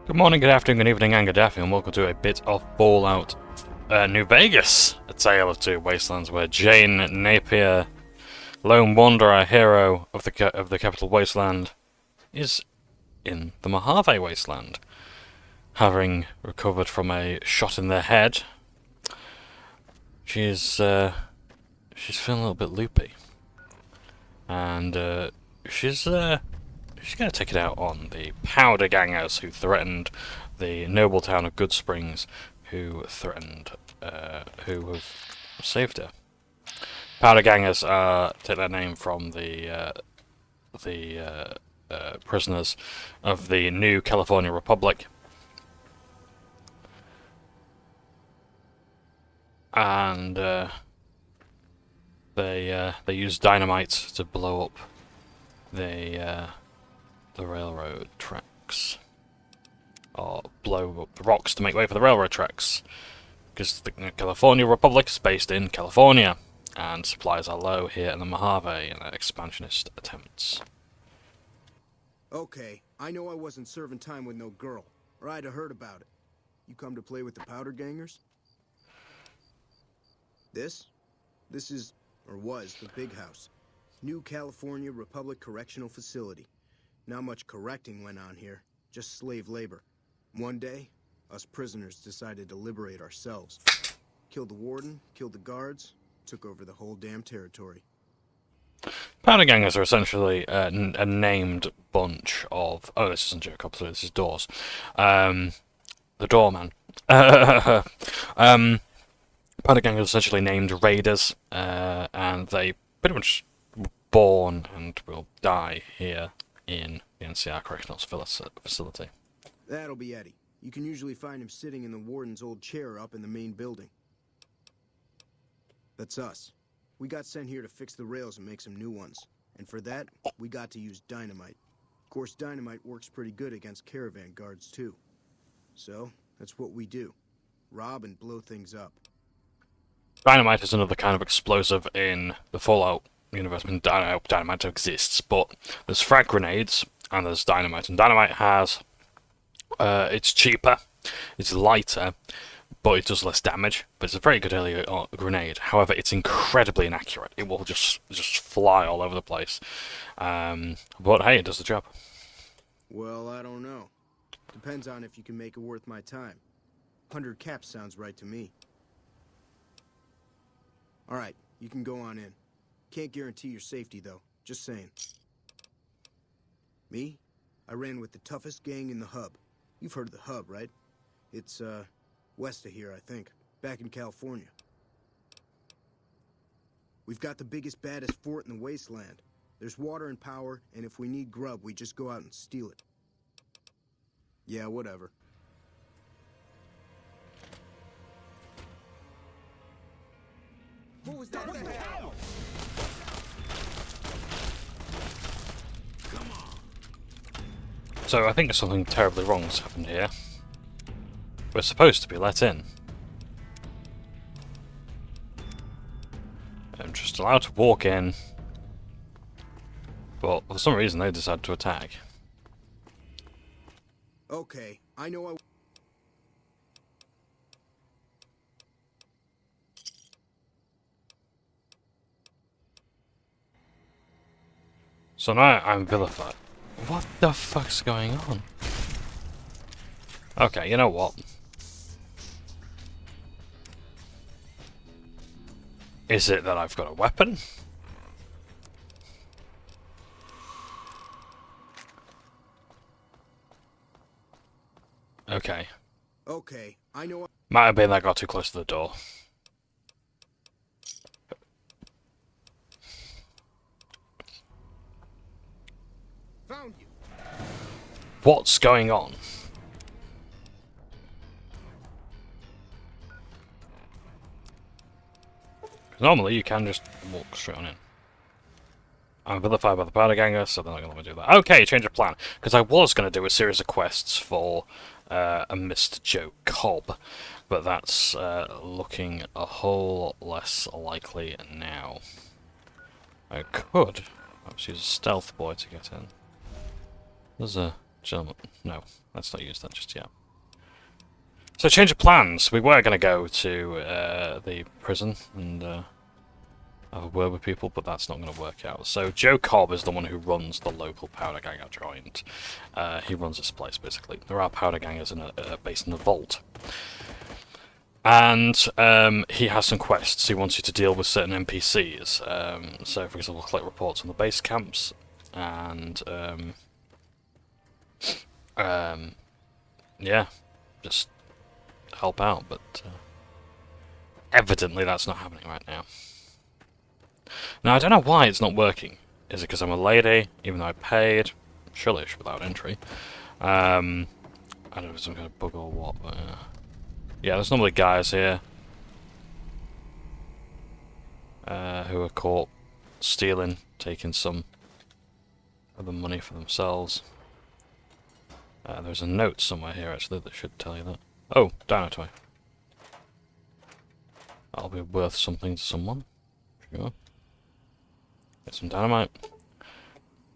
Good morning, good afternoon, good evening, and good afternoon, and welcome to a bit of Fallout New Vegas, a tale of two wastelands where Jane Napier, lone wanderer, hero of the capital wasteland, is in the Mojave wasteland, having recovered from a shot in the head. She's feeling a little bit loopy, and she's going to take it out on the powder gangers who threatened the noble town of Goodsprings, who have saved her. Powder gangers take their name from the prisoners of the new California Republic, and they use dynamite to blow up the railroad tracks, or blow up the rocks to make way for the railroad tracks, because the California Republic is based in California, and supplies are low here in the Mojave in their expansionist attempts. Okay, I know I wasn't serving time with no girl, or I'd have heard about it. You come to play with the powder gangers? This is, or was, the big house. New California Republic Correctional Facility. Not much correcting went on here, just slave labor. One day, us prisoners decided to liberate ourselves. Killed the warden, killed the guards, took over the whole damn territory. Powder gangers are essentially a named bunch of... Oh, this isn't Joe Coppola, this is Doors. The doorman. Powder gangers are essentially named raiders, and they pretty much were born and will die here in the NCR Correctional Facility. That'll be Eddie. You can usually find him sitting in the warden's old chair up in the main building. That's us. We got sent here to fix the rails and make some new ones. And for that, we got to use dynamite. Of course, dynamite works pretty good against caravan guards, too. So, that's what we do. Rob and blow things up. Dynamite is another kind of explosive in the Fallout universe. I mean, dynamite exists, but there's frag grenades and there's dynamite. And dynamite has... it's cheaper, it's lighter, but it does less damage. But it's a very good early grenade. However, it's incredibly inaccurate. It will just fly all over the place. But hey, it does the job. Well, I don't know. Depends on if you can make it worth my time. 100 caps sounds right to me. Alright, you can go on in. Can't guarantee your safety, though. Just saying. Me? I ran with the toughest gang in the hub. You've heard of the hub, right? It's, west of here, I think. Back in California. We've got the biggest, baddest fort in the wasteland. There's water and power, and if we need grub, we just go out and steal it. Yeah, whatever. What was that? What the hell? Come on. So I think something terribly wrong has happened here. We're supposed to be let in. I'm just allowed to walk in, but for some reason they decided to attack. Okay, I know I... So now I'm vilified. What the fuck's going on? Okay, you know what? Is it that I've got a weapon? Okay. Okay, I know... Might have been that I got too close to the door. Found you. What's going on? Normally you can just walk straight on in. I'm vilified by the powder ganger, so they're not going to let me do that. Okay, change of plan. Because I was going to do a series of quests for a Mr. Joe Cobb, but that's looking a whole lot less likely now. I could perhaps use a stealth boy to get in. There's a gentleman. No, let's not use that just yet. So change of plans. We were going to go to the prison and have a word with people, but that's not going to work out. So Joe Cobb is the one who runs the local powder gang I joined. He runs this place, basically. There are powder gangers based in the Vault. And he has some quests. He wants you to deal with certain NPCs. So, for example, collect reports on the base camps, and yeah, just help out, but evidently that's not happening right now. Now, I don't know why it's not working. Is it because I'm a lady, even though I paid? Surely it's without entry. I don't know if it's some kind of bug or what, but yeah, there's normally guys here who are caught stealing, taking some of the money for themselves. There's a note somewhere here, actually, that should tell you that. Oh, dino toy. That'll be worth something to someone. Sure. Get some dynamite.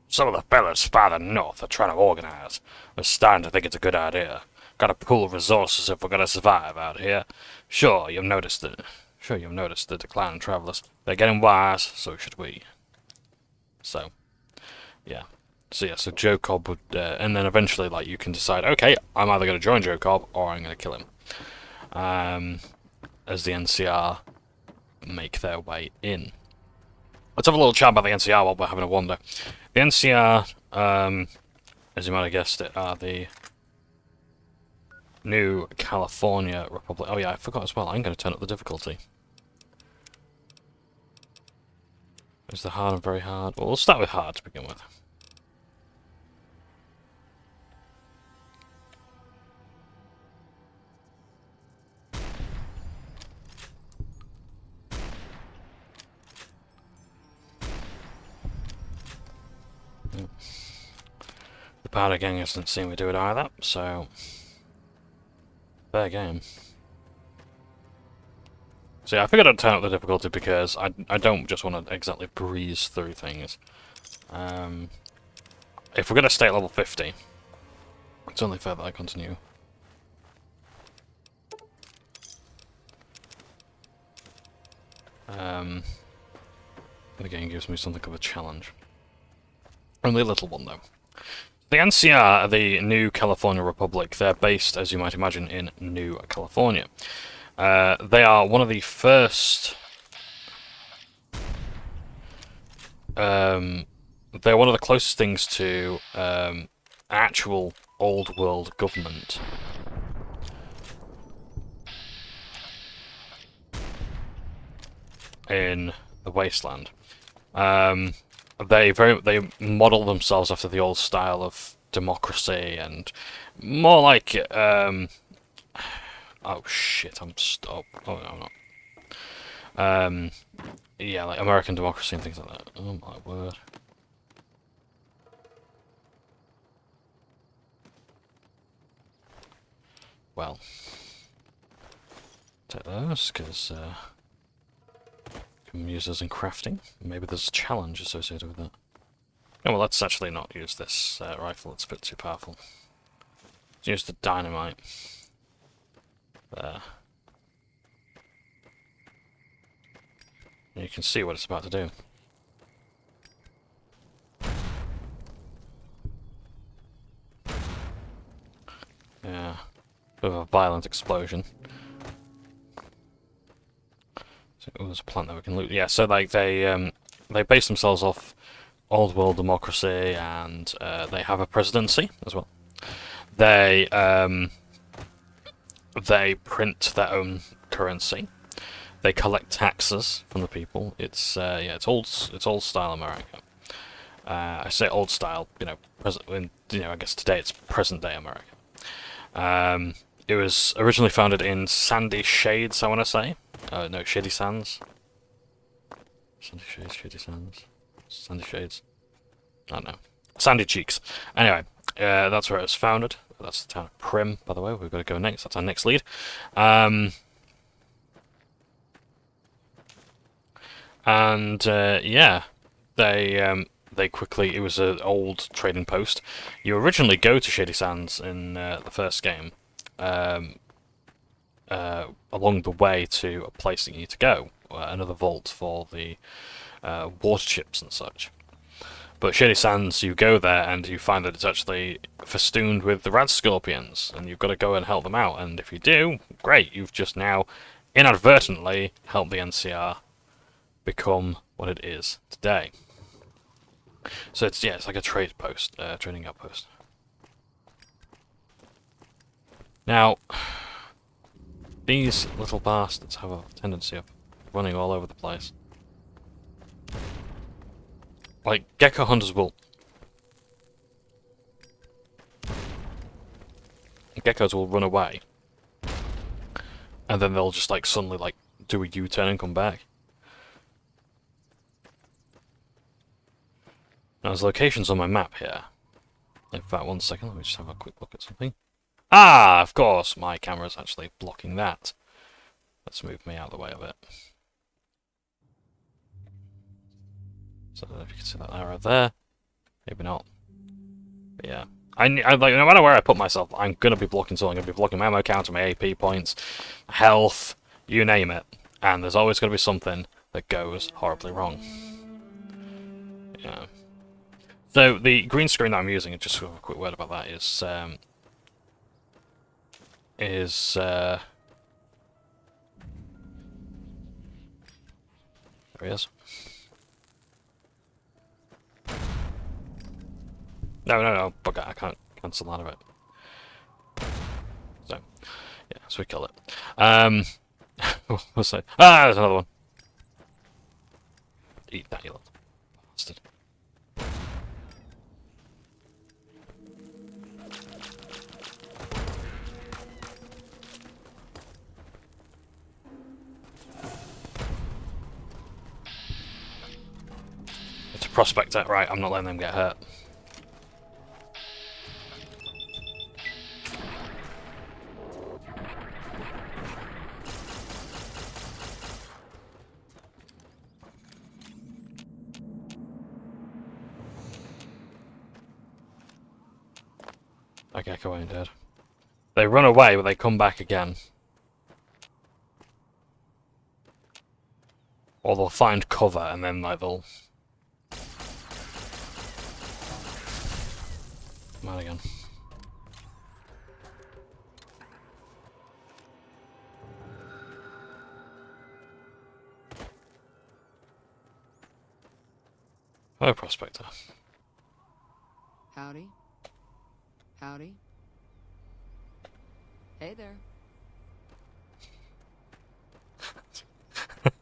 Some of the fellas farther north are trying to organize. We're starting to think it's a good idea. Gotta pool resources if we're gonna survive out here. Sure, you've noticed the decline in travelers. They're getting wise, so should we. So, yeah. So Joe Cobb would, and then eventually, like, you can decide, okay, I'm either going to join Joe Cobb or I'm going to kill him. As the NCR make their way in. Let's have a little chat about the NCR while we're having a wander. The NCR, as you might have guessed it, are the New California Republic. Oh yeah, I forgot as well, I'm going to turn up the difficulty. Is the hard and very hard? Well, we'll start with hard to begin with. The powder gang doesn't seem to do it either, so fair game. So yeah, I figured I'd turn up the difficulty because I don't just want to exactly breeze through things. If we're going to stay at level 50, it's only fair that I continue. The game gives me something of a challenge. Only a little one, though. The NCR are the New California Republic. They're based, as you might imagine, in New California. They are one of the first... they're one of the closest things to actual old world government. In the Wasteland. They model themselves after the old style of democracy and more like oh shit, I'm stop. Oh no, I'm not. Yeah, like American democracy and things like that. Oh my word. Well, take those because can use those in crafting. Maybe there's a challenge associated with that. Oh, well, let's actually not use this rifle. It's a bit too powerful. Let's use the dynamite. There. And you can see what it's about to do. Yeah. Bit of a violent explosion. So, oh, there's a plant that we can loot. Yeah, so like they base themselves off old world democracy, and they have a presidency as well. They print their own currency. They collect taxes from the people. It's yeah, it's old style America. I say old style, you know, I guess today it's present day America. It was originally founded in Sandy Shades, I want to say. No, Shady Sands. Sandy Shades, Shady Sands. Sandy Shades. I don't know. Sandy Cheeks. Anyway, that's where it was founded. That's the town of Prim, by the way. We've got to go next. That's our next lead. Yeah, they it was an old trading post. You originally go to Shady Sands in the first game, along the way to a place that you need to go, another vault for the water chips and such. But Shady Sands, you go there and you find that it's actually festooned with the rad scorpions, and you've got to go and help them out. And if you do, great, you've just now inadvertently helped the NCR become what it is today. So it's like a trade post, trading outpost. Now, these little bastards have a tendency of running all over the place. Like, gecko hunters will... Geckos will run away. And then they'll just, like, suddenly, like, do a U-turn and come back. Now, there's locations on my map here. In fact, one second, let me just have a quick look at something. Ah, of course, my camera's actually blocking that. Let's move me out of the way a bit. So, I don't know if you can see that arrow there. Maybe not. But yeah. I like, no matter where I put myself, I'm going to be blocking something. I'm going to be blocking my ammo counter, my AP points, health, you name it. And there's always going to be something that goes horribly wrong. Yeah. So, the green screen that I'm using, just a quick word about that, there he is. No, bugger, I can't cancel out of it. So, yeah, so we kill it. What's that? Ah, there's another one. Eat that, you little bastard. It's a prospector, right, I'm not letting them get hurt. That gecko ain't dead. They run away, but they come back again. Or they'll find cover, and then, like, they'll... come out again. Hello, Prospector. Howdy. Howdy. Hey there.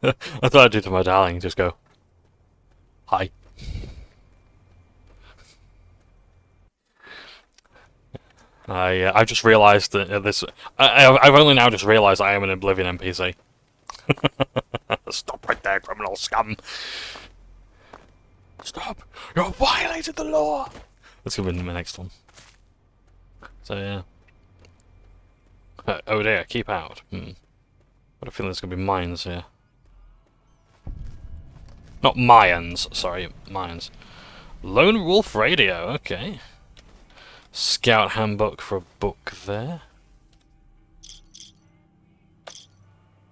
I thought I'd do to my darling, just go, hi. I've just realised that this... I've only now just realised I am an Oblivion NPC. Stop right there, criminal scum! Stop! You have violated the law! That's gonna be my next one. So, yeah. Oh dear, keep out. Got a feeling there's gonna be mines here. Not Mayans, sorry, mines. Lone Wolf Radio, okay. Scout handbook for a book there.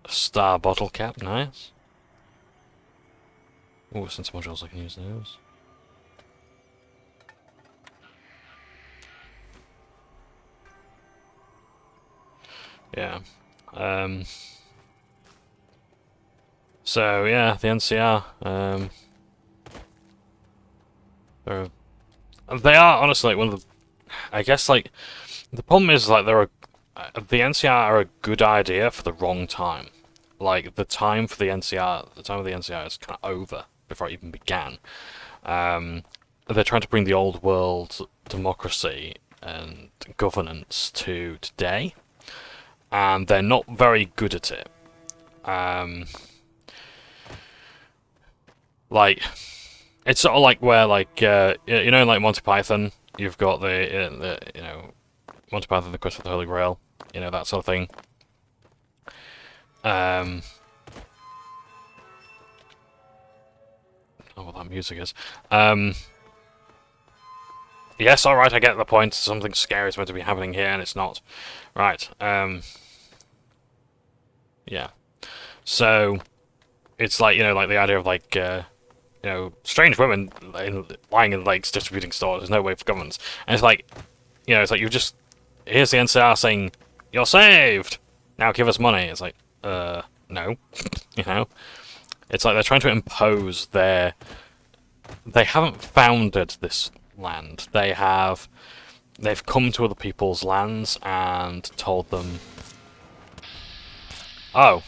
A star bottle cap, nice. Oh, sense modules, I can use those. Yeah. So yeah, the NCR. They are honestly like one of the. I guess like the problem is like the NCR are a good idea for the wrong time. Like the time for the NCR, the time of the NCR is kind of over before it even began. They're trying to bring the old world democracy and governance to today, and they're not very good at it. Like, it's sort of like where, like, you know, like Monty Python, you've got the you know, Monty Python, the Quest for the Holy Grail, you know, that sort of thing. know what that music is. Yes, alright, I get the point. Something scary is meant to be happening here, and it's not. Right, yeah. So, it's like, you know, like the idea of, like, you know, strange women lying in lakes distributing stores. There's no way for governments. And it's like, you know, it's like you just... Here's the NCR saying, "You're saved! Now give us money." It's like, no. You know? It's like they're trying to impose their... They haven't founded this land. They've come to other people's lands and told them... Oh,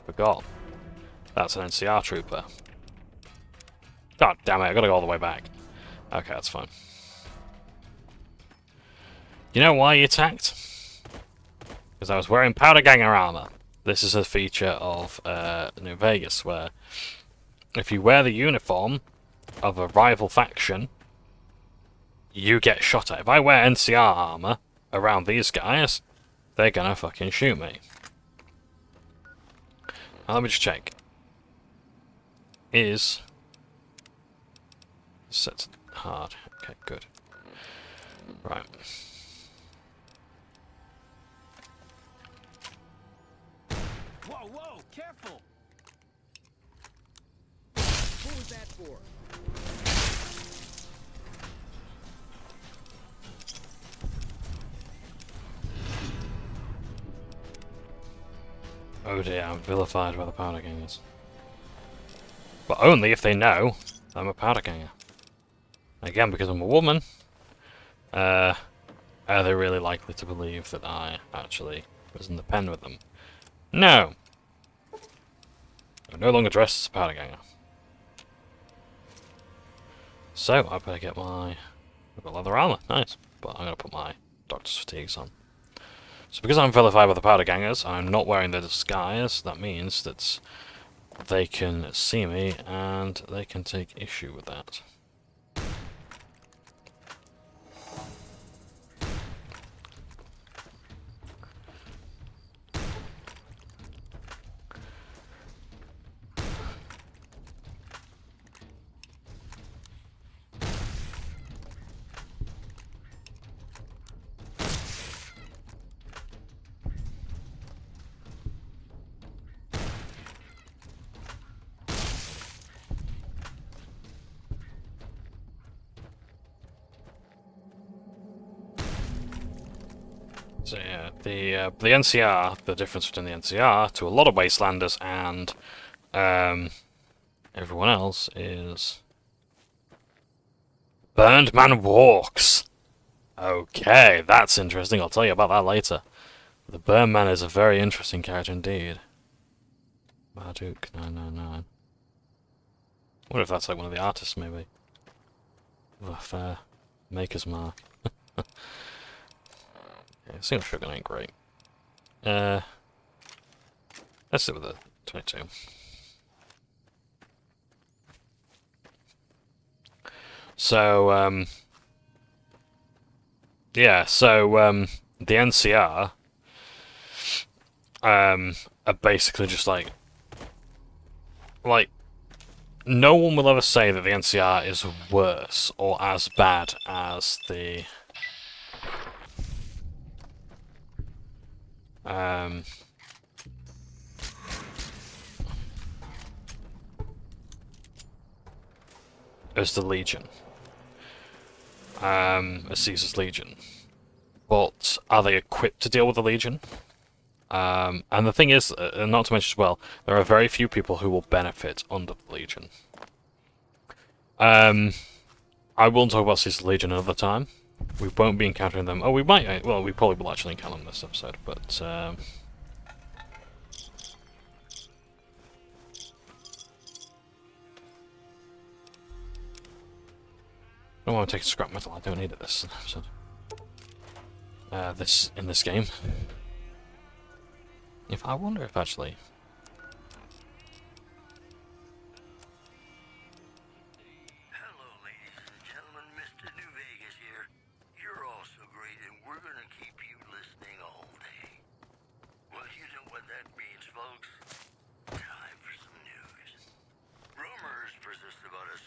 forgot. That's an NCR trooper. God damn it, I gotta go all the way back. Okay, that's fine. You know why he attacked? Because I was wearing powder ganger armor. This is a feature of New Vegas, where if you wear the uniform of a rival faction, you get shot at. If I wear NCR armor around these guys, they're gonna fucking shoot me. Now, let me just check. Is set hard. Okay, good. Right. Whoa, whoa, careful! What was that for? Oh dear, I'm vilified by the powder gangers. But only if they know I'm a powder ganger. Again, because I'm a woman, are they really likely to believe that I actually was in the pen with them? No! I'm no longer dressed as a powder ganger. So, I better get my... I've got leather armor, nice. But I'm gonna put my doctor's fatigues on. So because I'm vilified by the powder gangers, I'm not wearing their disguise. That means that they can see me and they can take issue with that. So yeah, the NCR, the difference between the NCR to a lot of Wastelanders and everyone else is Burned Man Walks. Okay, that's interesting. I'll tell you about that later. The Burned Man is a very interesting character indeed. Marduk 999. What if that's like one of the artists, maybe? Fair. Maker's Mark. Yeah, single shotgun ain't great. Let's sit with the 22. So, yeah, so, the NCR, are basically just like, no one will ever say that the NCR is worse or as bad as the, as the Legion. As Caesar's Legion. But are they equipped to deal with the Legion? And the thing is, not to mention as well, there are very few people who will benefit under the Legion. I will talk about Caesar's Legion another time. We won't be encountering them. Oh, we might. Well, we probably will actually encounter them this episode, but I don't want to take scrap metal. I don't need it this episode. In this game. I wonder if actually. Hello, ladies and gentlemen. Mr. New Vegas here. You're all so great, and we're gonna keep you listening all day. Well, you know what that means, folks. Time for some news. Rumors persist about a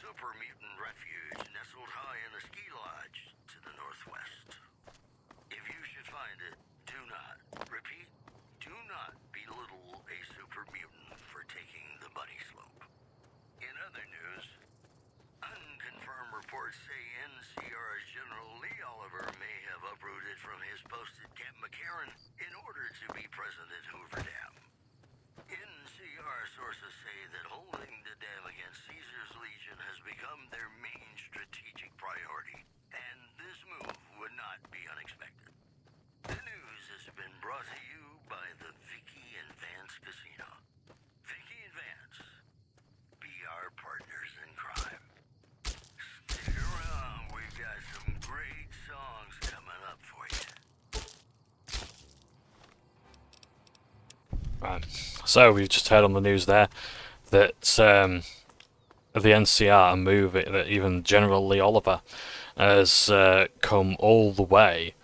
taking the bunny slope. In other news, unconfirmed reports say NCR's General Lee Oliver may have uprooted from his post at Camp McCarran in order to be present at Hoover Dam. NCR sources say that holding the dam against Caesar's Legion has become their main strategic priority, and this move would not be unexpected. The news has been brought to you by the Vicky and Vance Casino. Vicky and Vance, be our partners in crime. Stick around, we've got some great songs coming up for you. Right. So we've just heard on the news there that the NCR movie, that even General Lee Oliver has come all the way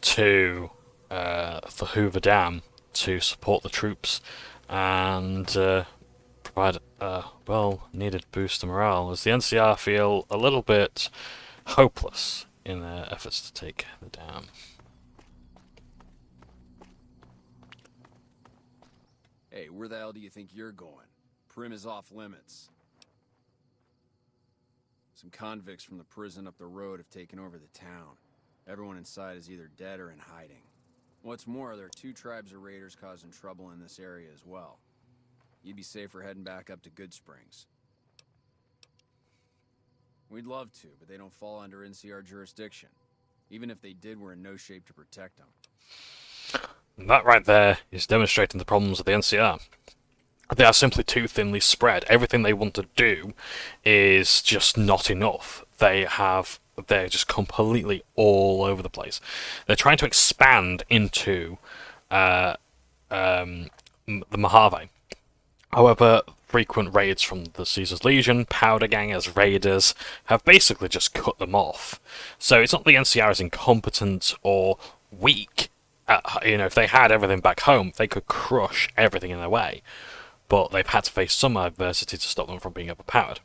to the Hoover Dam to support the troops and provide a well-needed boost of morale, as the NCR feel a little bit hopeless in their efforts to take the dam. Hey, where the hell do you think you're going? Prim is off limits. Some convicts from the prison up the road have taken over the town. Everyone inside is either dead or in hiding. What's more, there are 2 tribes of raiders causing trouble in this area as well. You'd be safer heading back up to Good Springs. We'd love to, but they don't fall under NCR jurisdiction. Even if they did, we're in no shape to protect them. That right there is demonstrating the problems of the NCR. They are simply too thinly spread. Everything they want to do is just not enough. They're just completely all over the place. They're trying to expand into the Mojave. However, frequent raids from the Caesar's Legion, Powder Gang as raiders, have basically just cut them off. So it's not the NCR is incompetent or weak. If they had everything back home, they could crush everything in their way. But they've had to face some adversity to stop them from being overpowered.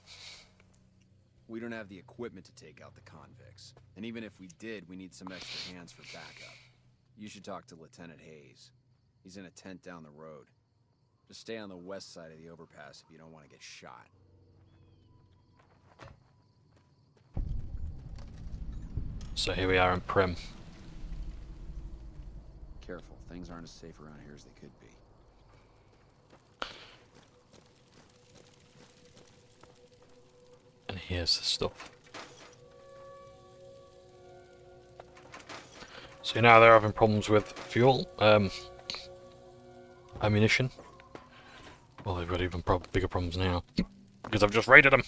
We don't have the equipment to take out the convicts. And even if we did, we need some extra hands for backup. You should talk to Lieutenant Hayes. He's in a tent down the road. Just stay on the west side of the overpass if you don't want to get shot. So here we are in Prim. Careful, things aren't as safe around here as they could be. And here's the stuff. So now they're having problems with fuel, ammunition. Well, they've got even bigger problems now, because I've just raided them.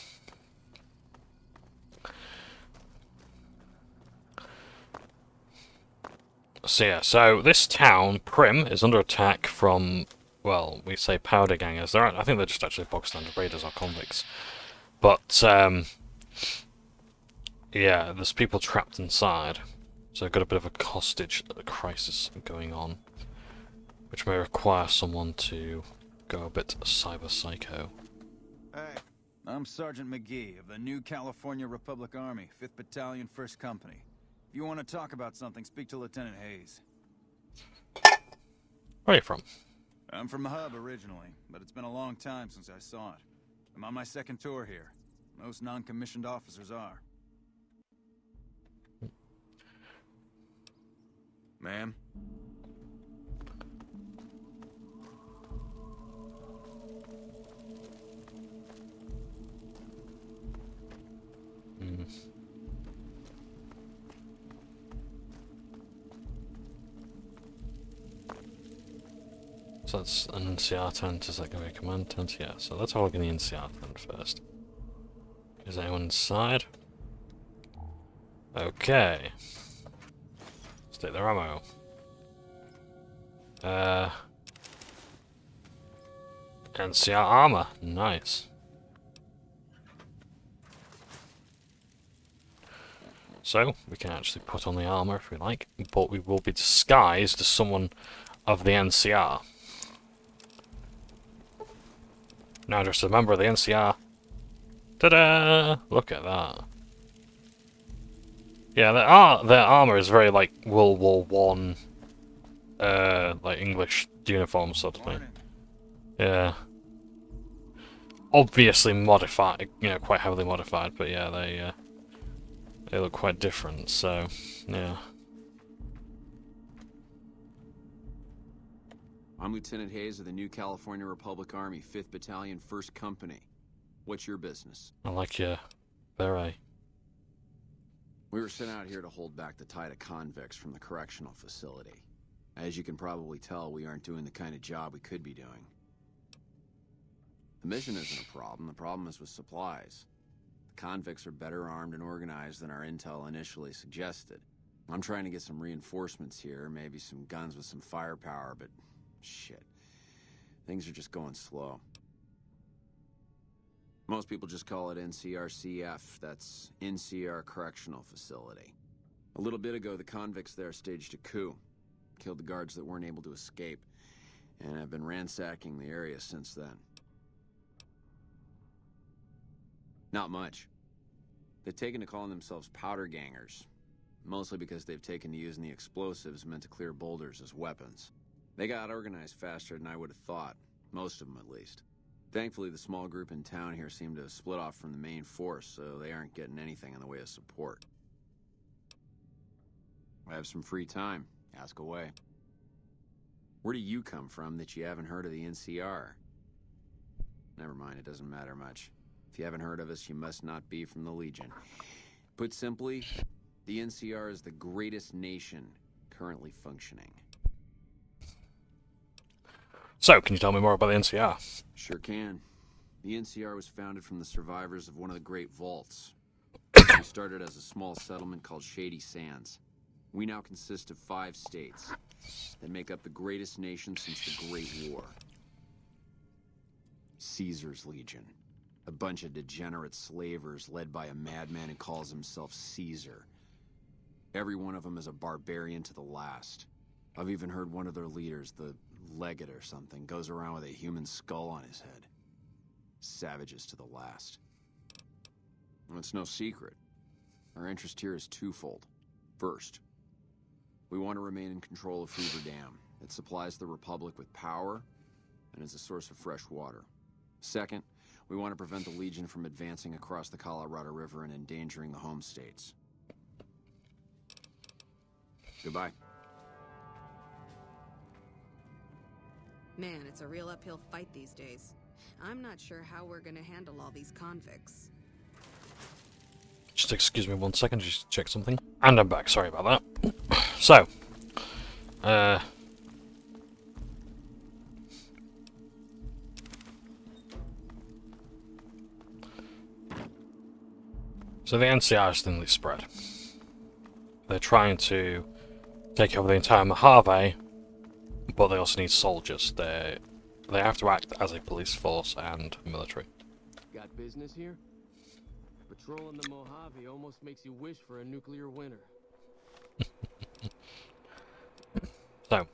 So yeah, so this town, Prim, is under attack from, well, we say powder gangers. I think they're just actually box standard raiders or convicts. But, yeah, there's people trapped inside. So I've got a bit of a hostage crisis going on, which may require someone to go a bit cyber psycho. Hey, I'm Sergeant McGee of the New California Republic Army, 5th Battalion, 1st Company. If you want to talk about something, speak to Lieutenant Hayes. Where are you from? I'm from the hub originally, but it's been a long time since I saw it. I'm on my 2nd tour here. Most non-commissioned officers are. Ma'am? So that's an NCR tent. Is that going to be a command tent? Yeah, so let's all get the NCR tent first. Is anyone inside? Okay. Let's take their ammo. NCR armor. Nice. So, we can actually put on the armor if we like, but we will be disguised as someone of the NCR. Now just a member of the NCR. Ta-da! Look at that. Yeah, their armor is very like World War One, like English uniform sort of thing. Yeah. obviously modified, quite heavily modified, but yeah, they look quite different, so, yeah. I'm Lieutenant Hayes of the New California Republic Army, 5th Battalion, 1st Company. What's your business? I like your beret. We were sent out here to hold back the tide of convicts from the correctional facility. As you can probably tell, we aren't doing the kind of job we could be doing. The mission isn't a problem. The problem is with supplies. The convicts are better armed and organized than our intel initially suggested. I'm trying to get some reinforcements here, maybe some guns with some firepower, but shit. Things are just going slow. Most people just call it NCRCF. That's NCR Correctional Facility. A little bit ago, the convicts there staged a coup. Killed the guards that weren't able to escape, and have been ransacking the area since then. Not much. They've taken to calling themselves powder gangers, mostly because they've taken to using the explosives meant to clear boulders as weapons. They got organized faster than I would have thought, most of them at least. Thankfully, the small group in town here seem to have split off from the main force, so they aren't getting anything in the way of support. I have some free time. Ask away. Where do you come from that you haven't heard of the NCR? Never mind, it doesn't matter much. If you haven't heard of us, you must not be from the Legion. Put simply, the NCR is the greatest nation currently functioning. So, can you tell me more about the NCR? Sure can. The NCR was founded from the survivors of one of the great vaults. We started as a small settlement called Shady Sands. We now consist of 5 states that make up the greatest nation since the Great War. Caesar's Legion. A bunch of degenerate slavers led by a madman who calls himself Caesar. Every one of them is a barbarian to the last. I've even heard one of their leaders, the Legate or something, goes around with a human skull on his head. Savages to the last. Well, it's no secret. Our interest here is twofold. First, we want to remain in control of Hoover Dam. It supplies the Republic with power and is a source of fresh water. Second, we want to prevent the Legion from advancing across the Colorado River and endangering the home states. Goodbye. Man, it's a real uphill fight these days. I'm not sure how we're gonna handle all these convicts. Just excuse me 1 second, just check something. And I'm back, sorry about that. So, the NCR is thinly spread. They're trying to take over the entire Mojave, but they also need soldiers. They have to act as a police force and military. Got business here? Patrolling the Mojave almost makes you wish for a nuclear winter. So,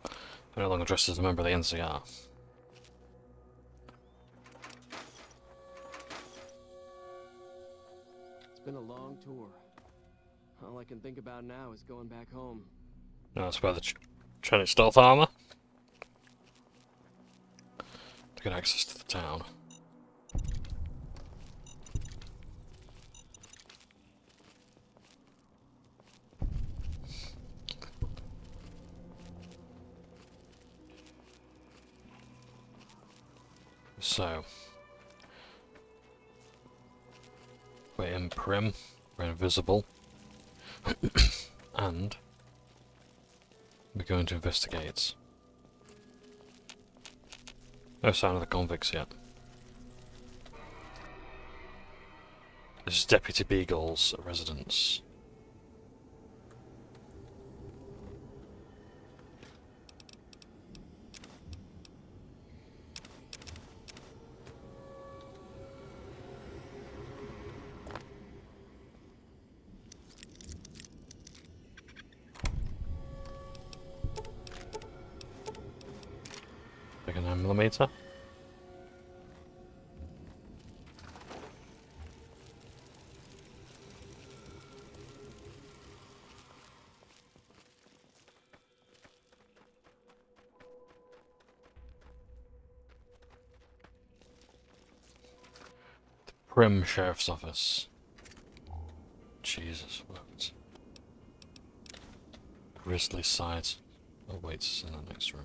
I'm no longer dressed as a member of the NCR. It's been a long tour. All I can think about now is going back home. No, that's where the Trinity stealth armor. To get access to the town. So, we're in Prim, we're invisible, and we're going to investigate. No sign of the convicts yet. This is Deputy Beagle's residence. Like a 9mm. Prim Sheriff's Office. Jesus, what? Grizzly Sides. Oh wait, it's in the next room.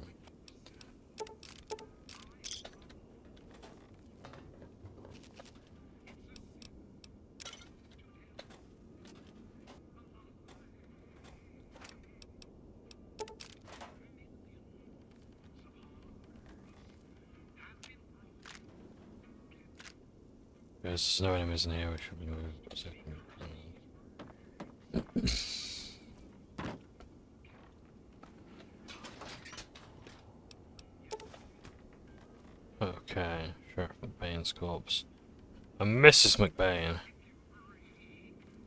There's no enemies in here, we should be moving. Okay, Sheriff McBain's corpse. And Mrs. McBain.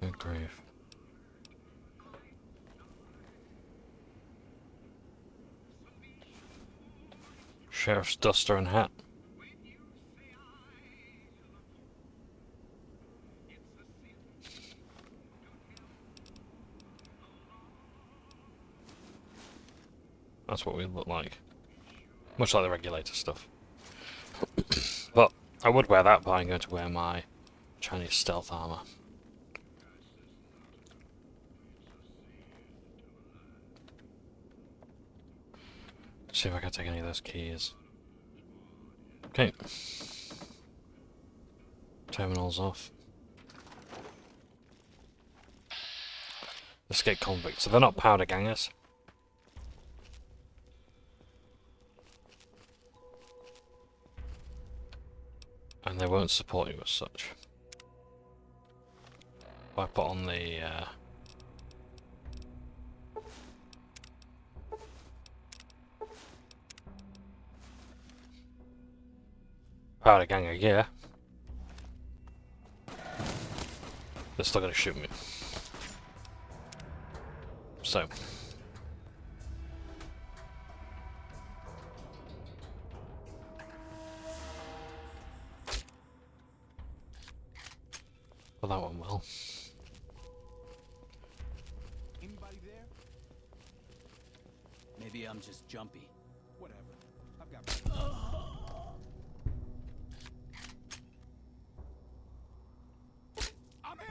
Good grief. Sheriff's duster and hat. That's what we look like. Much like the regulator stuff. But I would wear that, but I'm going to wear my Chinese stealth armor. See if I can take any of those keys. Okay. Terminals off. Escape convicts. So they're not powder gangers. And they won't support you as such. If I put on the powder ganger gear, they're still gonna shoot me. So well, that went well. Anybody there? Maybe I'm just jumpy. Whatever. I've got. I'm in.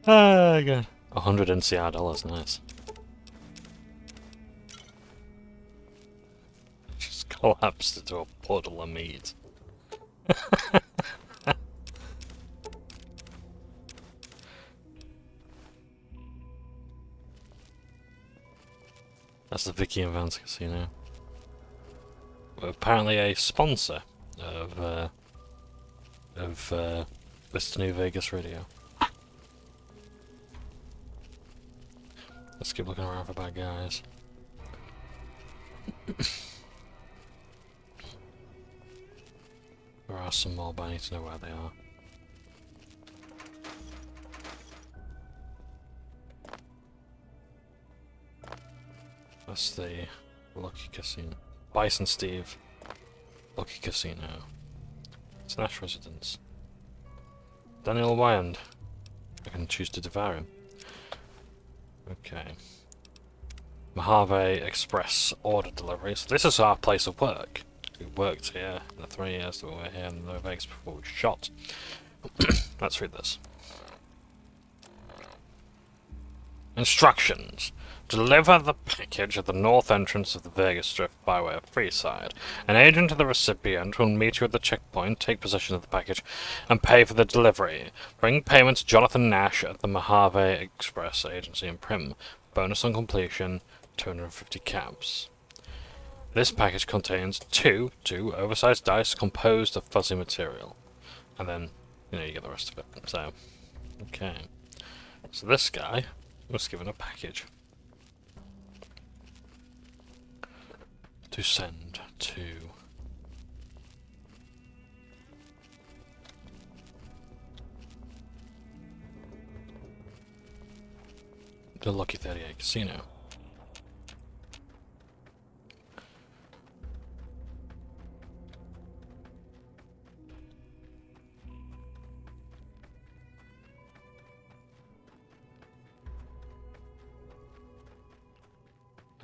Ah, God. 100 NCR dollars, nice. Just collapsed into a puddle of meat. That's the Vicky and Vance Casino. We're apparently a sponsor of this New Vegas Radio. Let's keep looking around for bad guys. There are some more, but I need to know where they are. That's the Lucky Casino. Bison Steve. Lucky Casino. It's Nash residence. Daniel Wyand. I can choose to devour him. Okay. Mojave Express order delivery. So this is our place of work. We worked here in the 3 years that we were here in New Vegas before we were shot. Let's read this. Instructions. Deliver the package at the north entrance of the Vegas Strip by way of Freeside. An agent of the recipient will meet you at the checkpoint, take possession of the package, and pay for the delivery. Bring payment to Jonathan Nash at the Mojave Express Agency in Prim. Bonus on completion, 250 caps. This package contains two oversized dice composed of fuzzy material. And then, you know, you get the rest of it. So, okay. So this guy was given a package to send to the Lucky 38 Casino.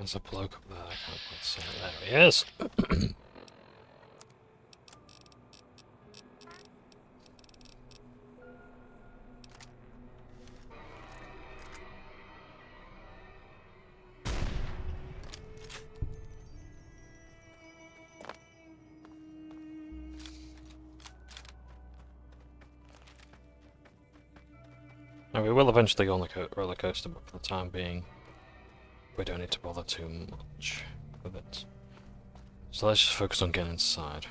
There's a bloke up there. I can't quite see it. There he is. Now, we will eventually go on the roller coaster, but for the time being, we don't need to bother too much with it. So let's just focus on getting inside.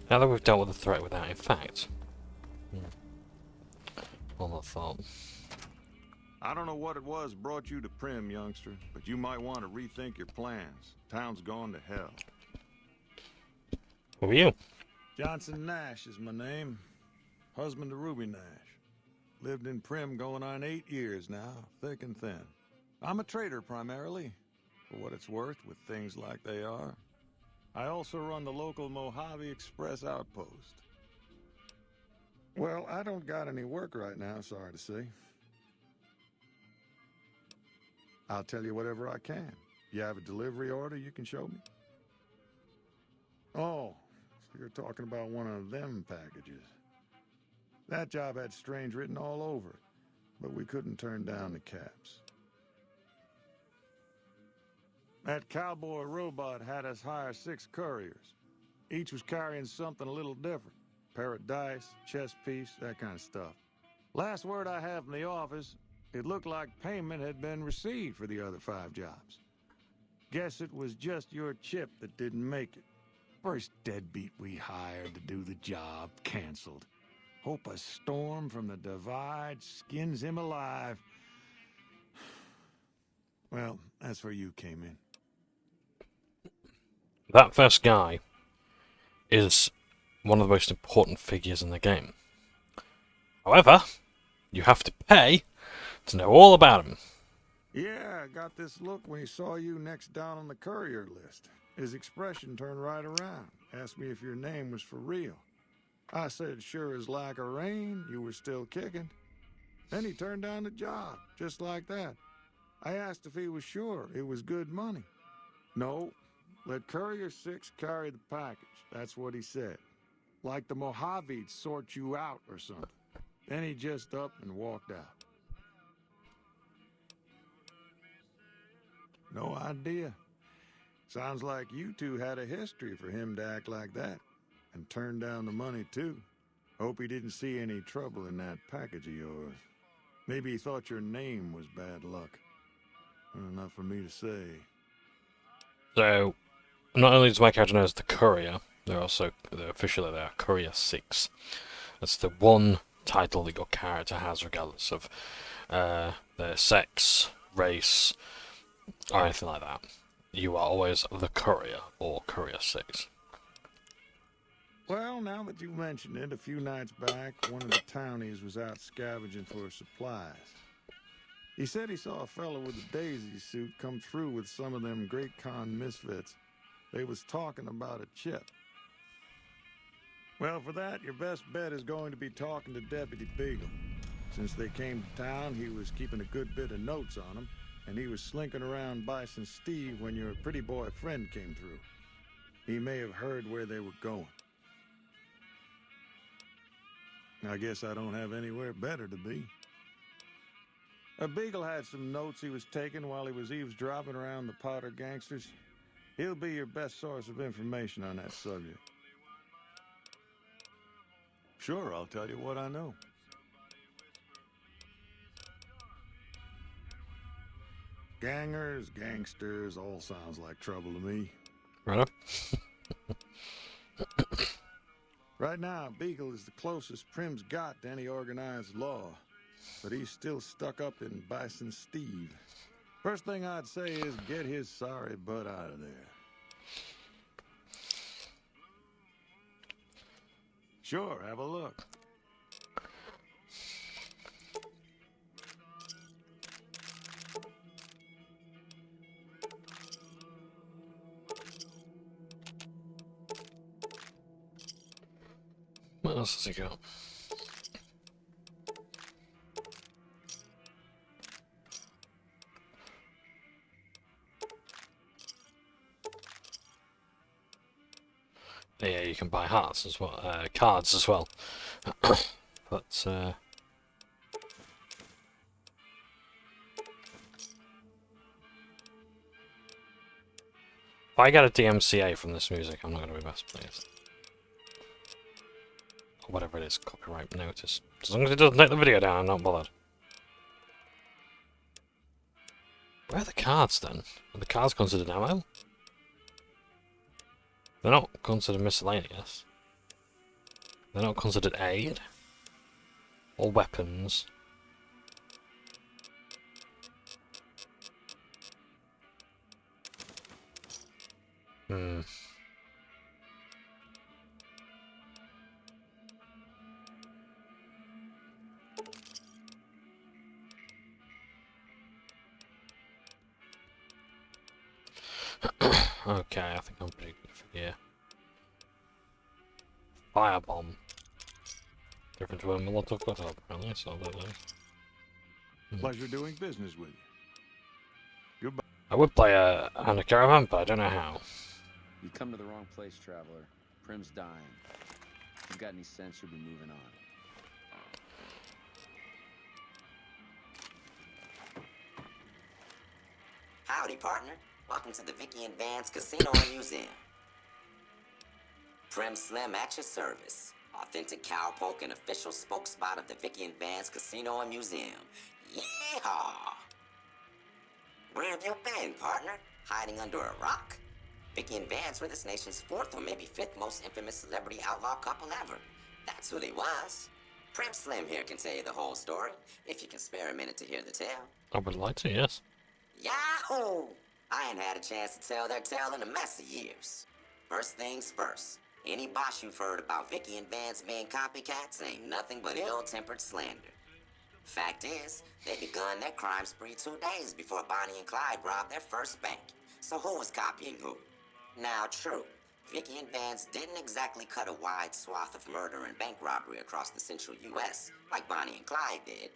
Now that we've dealt with the threat with that, in fact, on that thought. I don't know what it was brought you to Prim, youngster, but you might want to rethink your plans. Town's gone to hell. Who are you? Johnson Nash is my name. Husband to Ruby Nash. Lived in Prim going on 8 years now, thick and thin. I'm a trader primarily, for what it's worth with things like they are. I also run the local Mojave Express outpost. Well, I don't got any work right now, sorry to say. I'll tell you whatever I can. You have a delivery order you can show me? Oh, so you're talking about one of them packages. That job had strange written all over it, but we couldn't turn down the caps. That cowboy robot had us hire 6 couriers. Each was carrying something a little different. Pair of dice, chess piece, that kind of stuff. Last word I have from the office, it looked like payment had been received for the other 5 jobs. Guess it was just your chip that didn't make it. First deadbeat we hired to do the job canceled. Hope a storm from the divide skins him alive. Well, that's where you came in. That first guy is one of the most important figures in the game. However, you have to pay to know all about him. Yeah, I got this look when he saw you next down on the courier list. His expression turned right around. Asked me if your name was for real. I said, sure as like a rain, you were still kicking. Then he turned down the job, just like that. I asked if he was sure it was good money. No, let Courier 6 carry the package. That's what he said. Like the Mojave'd sort you out or something. Then he just up and walked out. No idea. Sounds like you two had a history for him to act like that. And turn down the money, too. Hope he didn't see any trouble in that package of yours. Maybe he thought your name was bad luck. Enough for me to say. So, not only does my character know as the Courier, they're officially Courier 6. That's the one title that your character has, regardless of their sex, race, or anything like that. You are always the Courier, or Courier 6. Well, now that you mention it, a few nights back, one of the townies was out scavenging for supplies. He said he saw a fellow with a daisy suit come through with some of them Great Con misfits. They was talking about a chip. Well, for that, your best bet is going to be talking to Deputy Beagle. Since they came to town, he was keeping a good bit of notes on them, and he was slinking around Bison Steve when your pretty boy friend came through. He may have heard where they were going. I guess I don't have anywhere better to be. Beagle had some notes he was taking while he was eavesdropping around the Powder gangsters. He'll be your best source of information on that subject. Sure, I'll tell you what I know. Gangers, gangsters, all sounds like trouble to me. Right up. Right now, Beagle is the closest Prim's got to any organized law, but he's still stuck up in Bison Steve. First thing I'd say is get his sorry butt out of there. Sure, have a look. What else has he got? Yeah, you can buy hearts as well, cards as well. But if I get a DMCA from this music, I'm not going to be best pleased. Or whatever it is, copyright notice. As long as it doesn't take the video down, I'm not bothered. Where are the cards then? Are the cards considered ammo? They're not considered miscellaneous. They're not considered aid. Or weapons. Okay, I think I'm pretty good for here. Firebomb. Different to a Molotov cocktail, apparently, so I don't know. Pleasure doing business with you. Goodbye. I would play a caravan, but I don't know how. You come to the wrong place, traveler. Prim's dying. If you've got any sense, you'll be moving on. Howdy, partner. Welcome to the Vicky and Vance Casino and Museum. Prim Slim at your service. Authentic cowpoke and official spokespot of the Vicky and Vance Casino and Museum. Yeehaw! Where have you been, partner? Hiding under a rock? Vicky and Vance were this nation's fourth or maybe fifth most infamous celebrity outlaw couple ever. That's who they was. Prim Slim here can tell you the whole story, if you can spare a minute to hear the tale. I would like to, yes. Yahoo! I ain't had a chance to tell their tale in a mess of years. First things first, any bosh you've heard about Vicky and Vance being copycats ain't nothing but ill-tempered slander. Fact is, they begun their crime spree 2 days before Bonnie and Clyde robbed their first bank. So who was copying who? Now, true, Vicky and Vance didn't exactly cut a wide swath of murder and bank robbery across the central U.S. like Bonnie and Clyde did.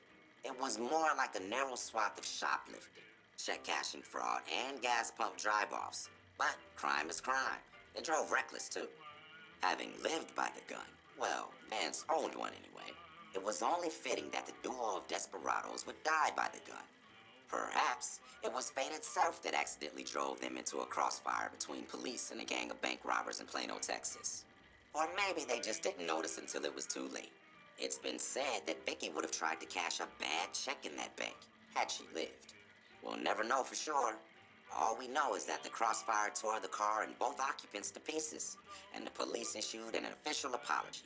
It was more like a narrow swath of shoplifting, check cashing fraud, and gas pump drive-offs. But crime is crime. They drove reckless, too. Having lived by the gun, well, Vance owned one anyway, it was only fitting that the duo of desperados would die by the gun. Perhaps it was fate itself that accidentally drove them into a crossfire between police and a gang of bank robbers in Plano, Texas. Or maybe they just didn't notice until it was too late. It's been said that Vicky would have tried to cash a bad check in that bank, had she lived. We'll never know for sure. All we know is that the crossfire tore the car and both occupants to pieces, and the police issued an official apology.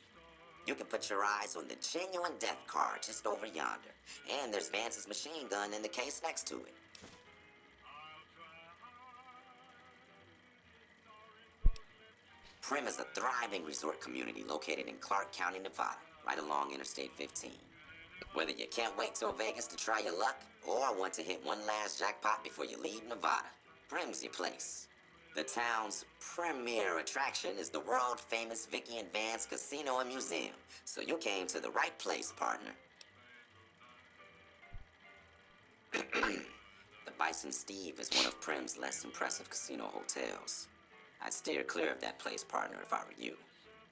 You can put your eyes on the genuine death car just over yonder, and there's Vance's machine gun in the case next to it. Prim is a thriving resort community located in Clark County, Nevada, right along Interstate 15. Whether you can't wait till Vegas to try your luck, or want to hit one last jackpot before you leave Nevada, Prim's your place. The town's premier attraction is the world-famous Vicky and Vance Casino and Museum, so you came to the right place, partner. The Bison Steve is one of Prim's less impressive casino hotels. I'd steer clear of that place, partner, if I were you.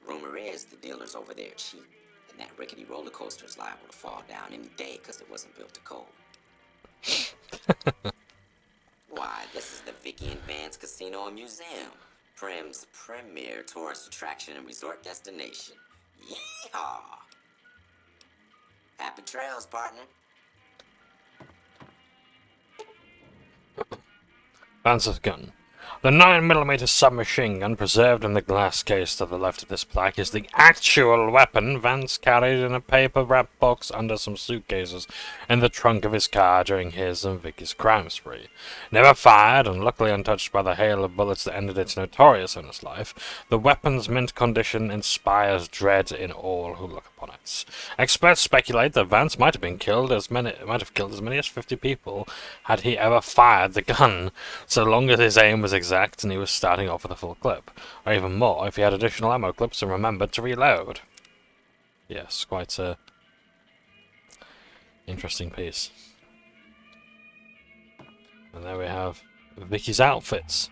Rumor is the dealers over there are cheap, and that rickety roller coaster is liable to fall down any day because it wasn't built to cold. Why, this is the Vicky and Vance Casino and Museum, Prim's premier tourist attraction and resort destination. Yeehaw! Happy trails, partner. Vance's gun. The 9mm submachine gun preserved in the glass case to the left of this plaque is the actual weapon Vance carried in a paper-wrapped box under some suitcases in the trunk of his car during his and Vicky's crime spree. Never fired, and luckily untouched by the hail of bullets that ended its notorious owner's life, the weapon's mint condition inspires dread in all who look upon it. Experts speculate that Vance might have killed as many as 50 people had he ever fired the gun, so long as his aim was exact and he was starting off with a full clip, or even more if he had additional ammo clips and remembered to reload. Yes, quite a interesting piece. And there we have Vicky's outfits.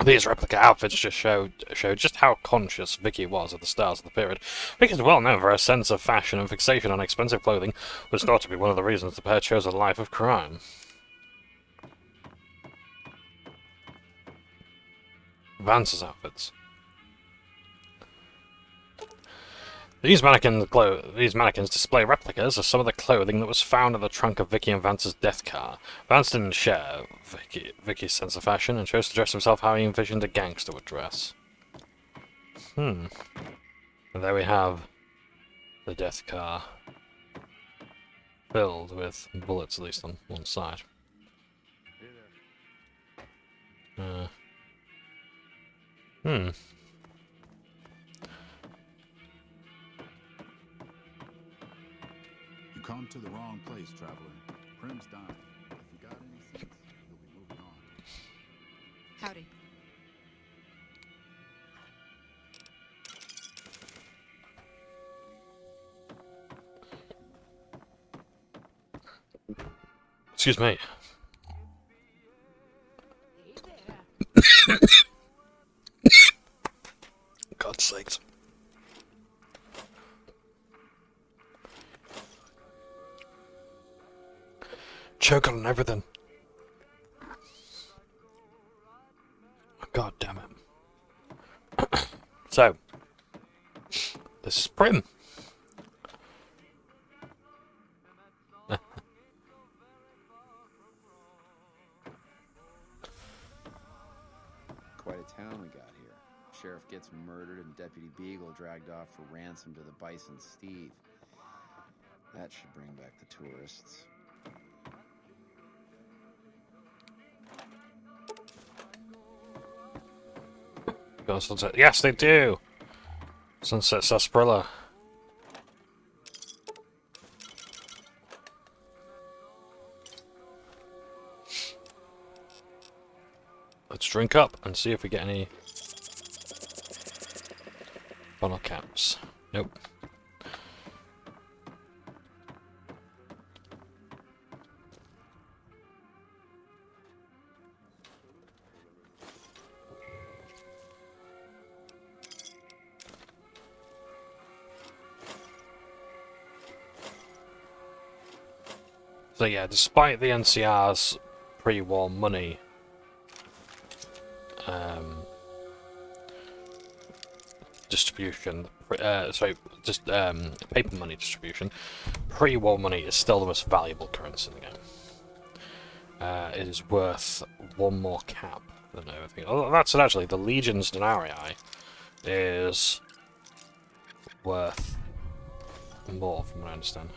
These replica outfits just show just how conscious Vicky was of the stars of the period. Vicky is well known for her sense of fashion and fixation on expensive clothing, was thought to be one of the reasons the pair chose a life of crime. Vance's outfits. These mannequins display replicas of some of the clothing that was found in the trunk of Vicky and Vance's death car. Vance didn't share Vicky's sense of fashion and chose to dress himself how he envisioned a gangster would dress. And there we have the death car. Filled with bullets, at least on one side. You come to the wrong place, traveler. Prim's dying. If you got any sense, you'll be moving on. Howdy. Excuse me. God's sakes. Choking on everything. God damn it. So, this is Prim. Quite a town we got here. Sheriff gets murdered and Deputy Beagle dragged off for ransom to the Bison Steve. That should bring back the tourists. Go Sunset. Yes, they do! Sunset Sarsaparilla. Let's drink up and see if we get any funnel caps. Nope. So yeah, despite the NCR's pre-war money distribution, paper money distribution, pre-war money is still the most valuable currency in the game. It is worth one more cap than everything. Oh, that's it actually. The Legion's denarii is worth more, from what I understand.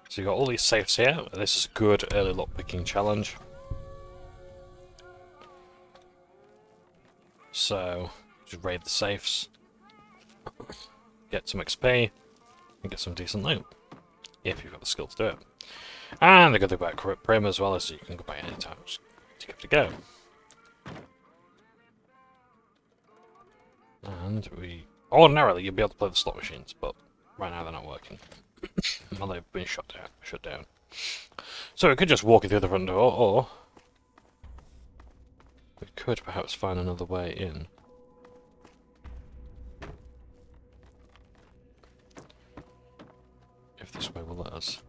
So you've got all these safes here. This is a good early lockpicking challenge. So, just raid the safes, get some XP, and get some decent loot. If you've got the skill to do it. And the good thing about Prim as well is you can go back anytime to give it a go. And ordinarily you'll be able to play the slot machines, but right now they're not working. Well, they've been shut down. So we could just walk you through the front door, or we could perhaps find another way in. If this way will let us.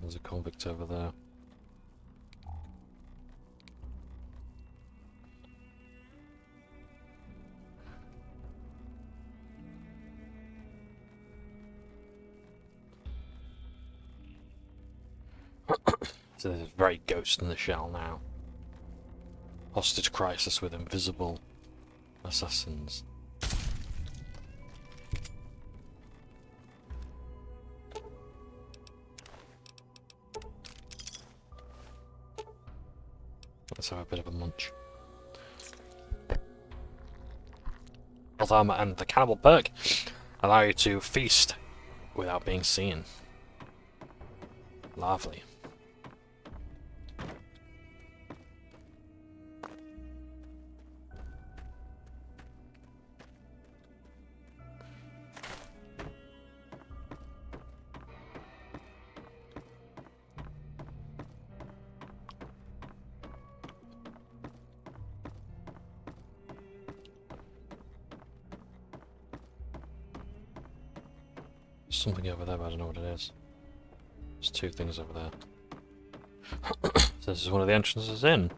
There's a convict over there. So there's a very Ghost in the Shell now. Hostage crisis with invisible assassins. Let's have a bit of a munch. Health armor and the cannibal perk allow you to feast without being seen. Lovely. Something over there, but I don't know what it is. There's two things over there. So this is one of the entrances in.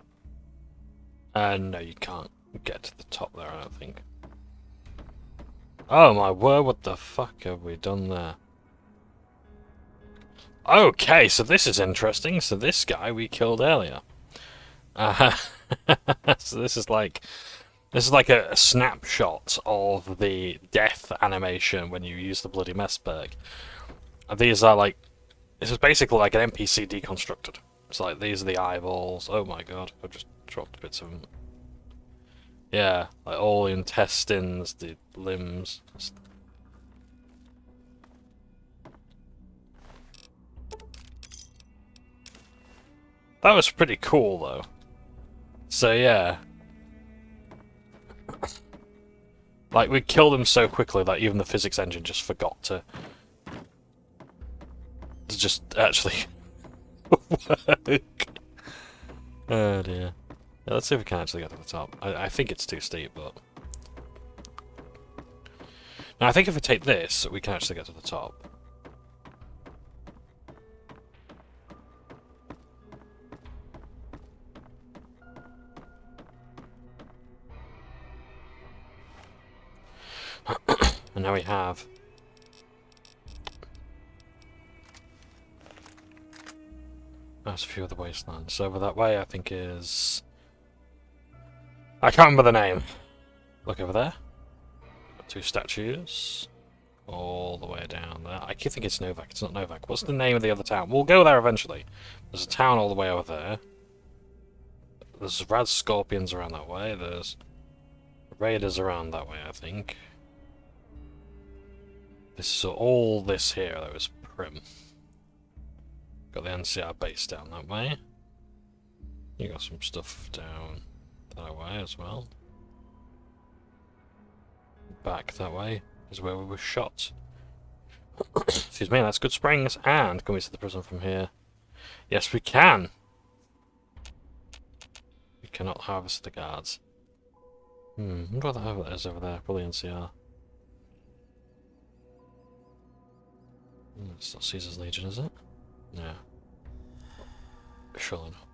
No, you can't get to the top there, I don't think. Oh my word, what the fuck have we done there? Okay, so this is interesting. So this guy we killed earlier. So this is like a snapshot of the death animation when you use the bloody Messberg. These are like, this is basically like an NPC deconstructed. It's like, these are the eyeballs. Oh my god, I've just dropped bits of them. Yeah, like all the intestines, the limbs. That was pretty cool though. So yeah. Like, we killed him so quickly that even the physics engine just forgot to just actually work. Oh dear. Yeah, let's see if we can actually get to the top. I think it's too steep, but... Now, I think if we take this, we can actually get to the top. And now we have... There's a few other wastelands. So over that way, I think is... I can't remember the name. Look over there. Got two statues. All the way down there. I think it's Novak. It's not Novak. What's the name of the other town? We'll go there eventually. There's a town all the way over there. There's rad scorpions around that way. There's raiders around that way, I think. This is all this here, though, is Prim. Got the NCR base down that way. You got some stuff down that way as well. Back that way is where we were shot. Excuse me, that's Good Springs. And can we see the prison from here? Yes, we can. We cannot harvest the guards. I wonder what that is over there. Probably NCR. It's not Caesar's Legion, is it? No. Surely not.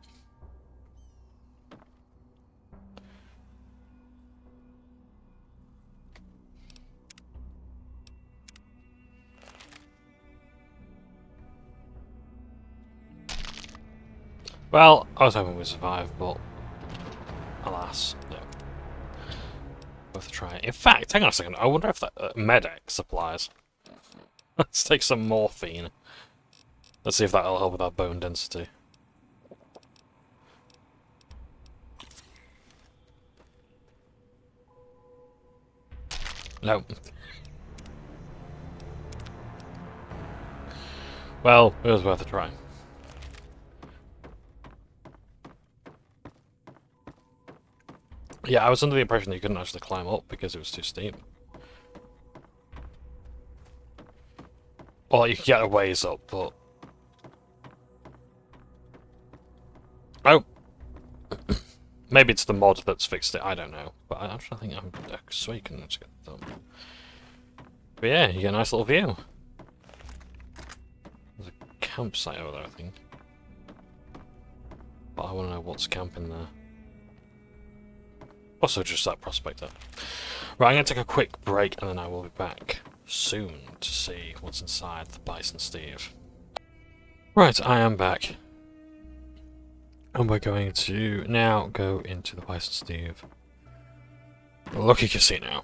Well, I was hoping we'd survive, but alas, no. Worth a try. In fact, hang on a second. I wonder if that Medex supplies. Let's take some morphine. Let's see if that'll help with our bone density. No. Well, it was worth a try. Yeah, I was under the impression that you couldn't actually climb up because it was too steep. Well, you can get a ways up, but... Oh! Maybe it's the mod that's fixed it, I don't know. But I'm trying to think, I swear you can actually get them. But yeah, you get a nice little view. There's a campsite over there, I think. But I want to know what's camping there. Also just that prospector. Right, I'm going to take a quick break and then I will be back soon to see what's inside the Bison Steve. Right, I am back. And we're going to now go into the Bison Steve. Lucky Casino.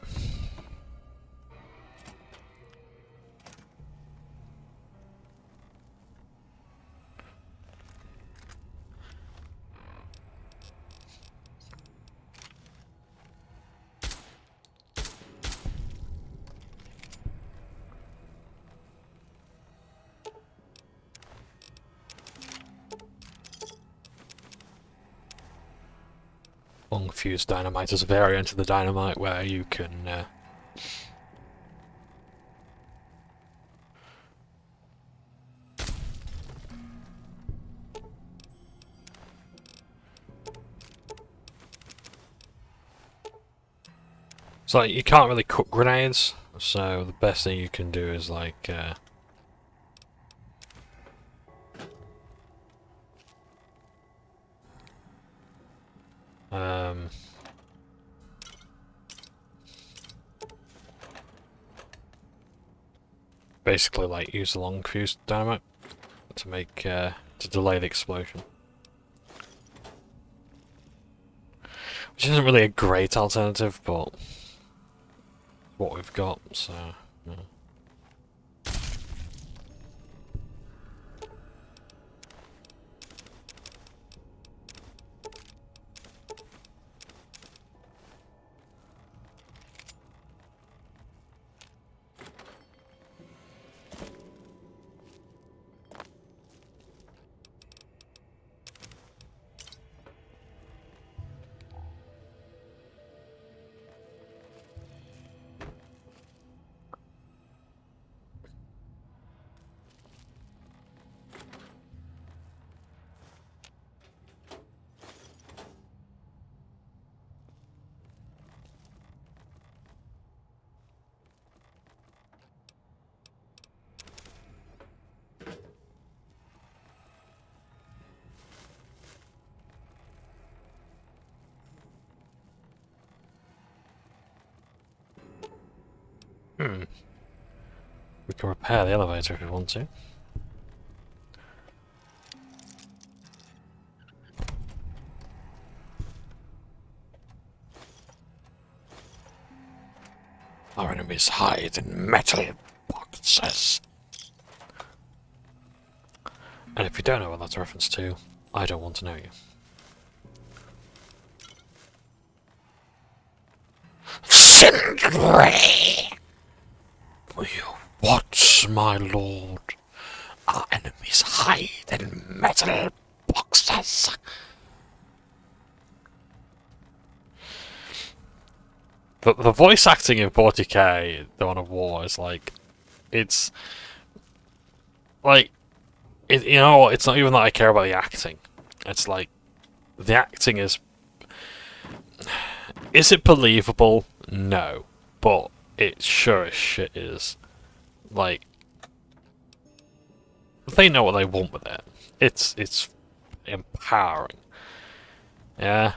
long fuse dynamite as a variant of the dynamite where you can so like, you can't really cook grenades, so the best thing you can do is like basically like use the long fuse dynamite to make to delay the explosion. Which isn't really a great alternative, but what we've got, so yeah. We can repair the elevator if we want to. Our enemies hide in metal boxes. And if you don't know what that's a reference to, I don't want to know you. Sindri! Will you watch, my lord? Our enemies hide in metal boxes. The voice acting in 40k, Dawn of War, is like, it's like, you know, it's not even that I care about the acting. It's like, the acting is it believable? No, but it sure as shit is. Like, they know what they want with it. It's empowering. Yeah.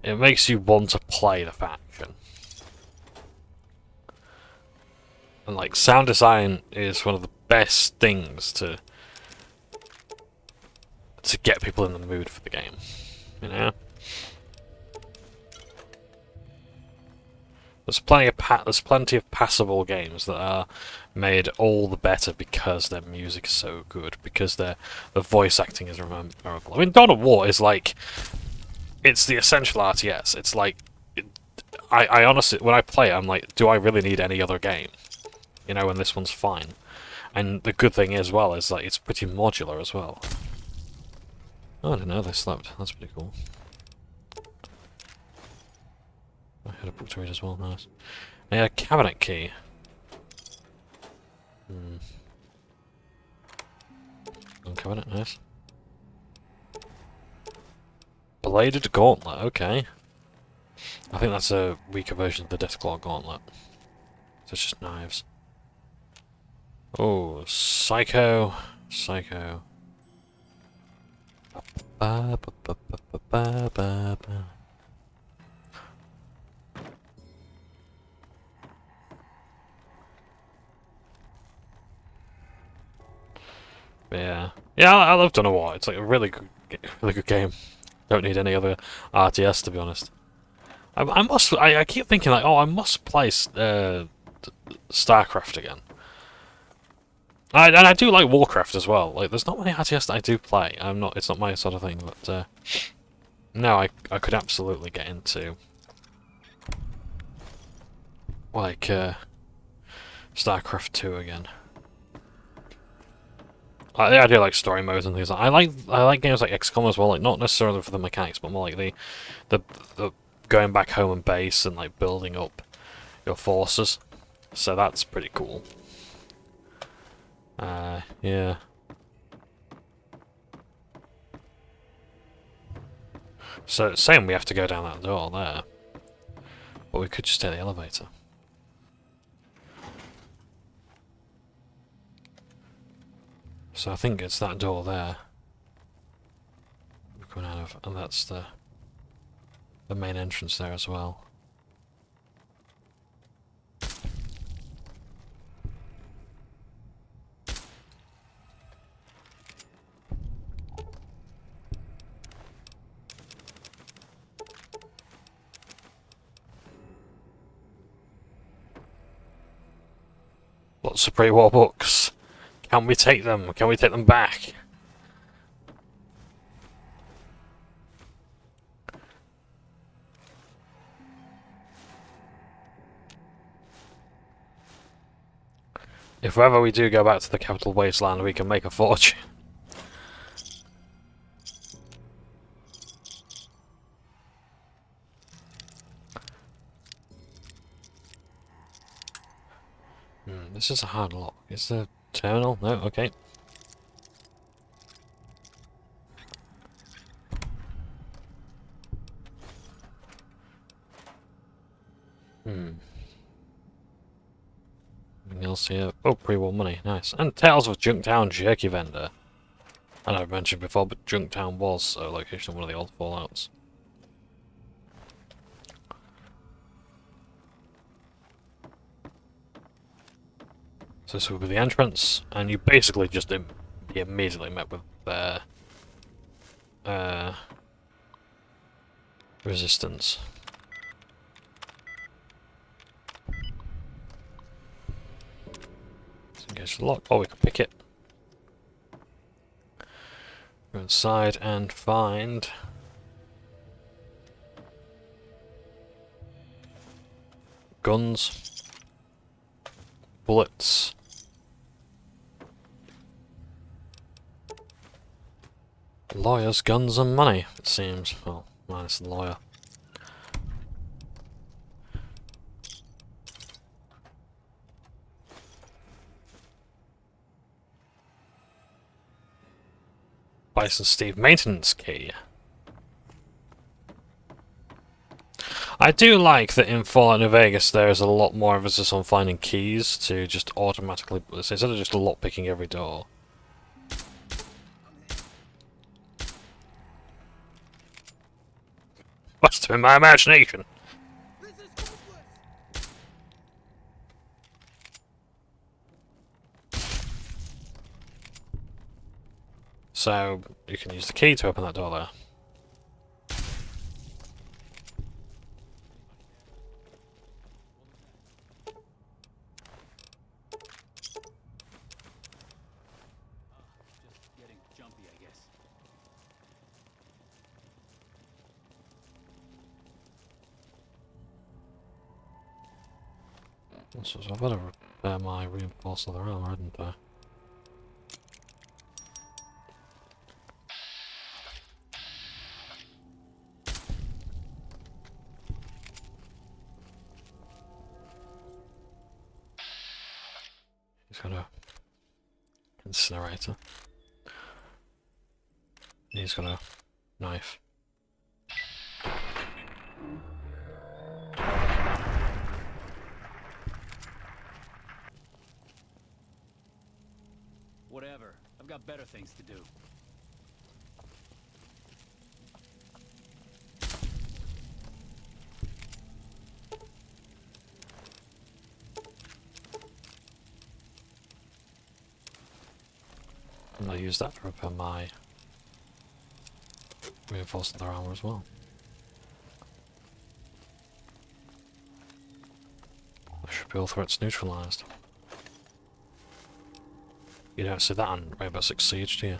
It makes you want to play the faction. And like, sound design is one of the best things to get people in the mood for the game. You know? There's plenty of passable games that are made all the better because their music is so good, because the voice acting is memorable. I mean, Dawn of War is like, it's the essential RTS. It's like, I honestly, when I play it, I'm like, do I really need any other game? You know, and this one's fine. And the good thing as well is like, it's pretty modular as well. Oh, I didn't know they slept. That's pretty cool. I had a book to read as well, nice. And a cabinet key. Cabinet, nice. Bladed gauntlet, okay. I think that's a weaker version of the Deathclaw gauntlet. So it's just knives. Oh, Psycho. Psycho. Ba, ba, ba, ba, ba, ba, ba. Yeah, I love Dawn of War. It's like a really good game. Don't need any other RTS, to be honest. I keep thinking like, oh, I must play StarCraft again. And I do like Warcraft as well. Like, there's not many RTS that I do play. It's not my sort of thing, but no, I could absolutely get into like StarCraft 2 again. I do like story modes and things. I like games like XCOM as well. Like not necessarily for the mechanics, but more like the going back home and base and like building up your forces. So that's pretty cool. Yeah. So it's saying we have to go down that door there, but we could just take the elevator. So I think it's that door there we're coming out of, and that's the main entrance there as well. Lots of pre-war books. Can we take them? Can we take them back? If ever we do go back to the capital Wasteland, we can make a fortune. This is a hard lock. Is the terminal? No? Okay. Anything else here? Oh, pre-war money. Nice. And Tales of Junktown Jerky Vendor. I know I've mentioned before, but Junktown was a location of one of the old Fallouts. So this will be the entrance, and you basically just be immediately met with resistance. Engage the lock. Oh, we can pick it. Go inside and find guns, bullets, lawyers, guns, and money. It seems. Well, minus the lawyer. Bison Steve maintenance key. I do like that in Fallout New Vegas there is a lot more emphasis on finding keys to just automatically, instead of just lockpicking every door. Must have been my imagination. So, you can use the key to open that door there. Just getting jumpy, I guess. So I better repair my reinforced leather armor, hadn't I? He's got a incinerator. He's got a knife. Whatever. I've got better things to do. And I'll use that to repair my reinforced leather armor as well. I should be all threats neutralized. You don't see that on Rainbow Six Siege, do you?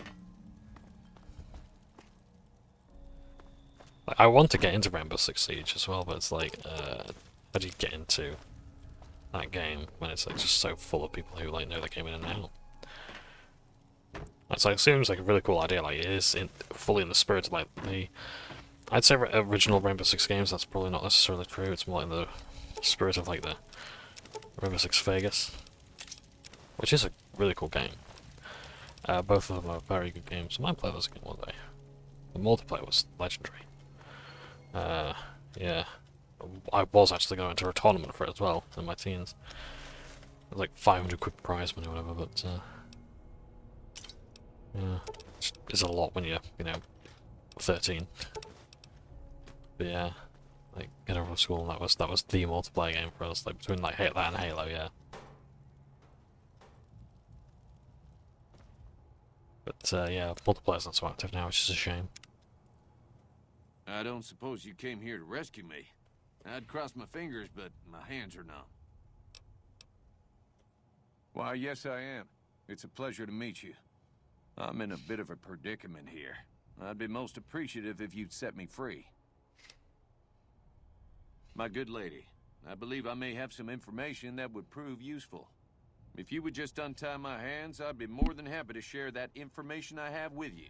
Like, I want to get into Rainbow Six Siege as well, but it's like, how do you get into that game when it's like just so full of people who like know the game in and out? It's like, it seems like a really cool idea. Like, it is fully in the spirit of like the, I'd say original Rainbow Six games. That's probably not necessarily true. It's more in the spirit of like the Rainbow Six Vegas, which is a really cool game. Both of them are very good games. I might play those again one day. The multiplayer was legendary. Yeah. I was actually going to a tournament for it as well in my teens. It was like 500 quid prize money or whatever, but yeah, it's a lot when you're, 13. But yeah, like get over to school, and that was the multiplayer game for us, like between like that and Halo, yeah. But yeah, multiplayer's not so active now, which is a shame. I don't suppose you came here to rescue me. I'd cross my fingers, but my hands are numb. Why, yes I am. It's a pleasure to meet you. I'm in a bit of a predicament here. I'd be most appreciative if you'd set me free. My good lady, I believe I may have some information that would prove useful. If you would just untie my hands, I'd be more than happy to share that information I have with you.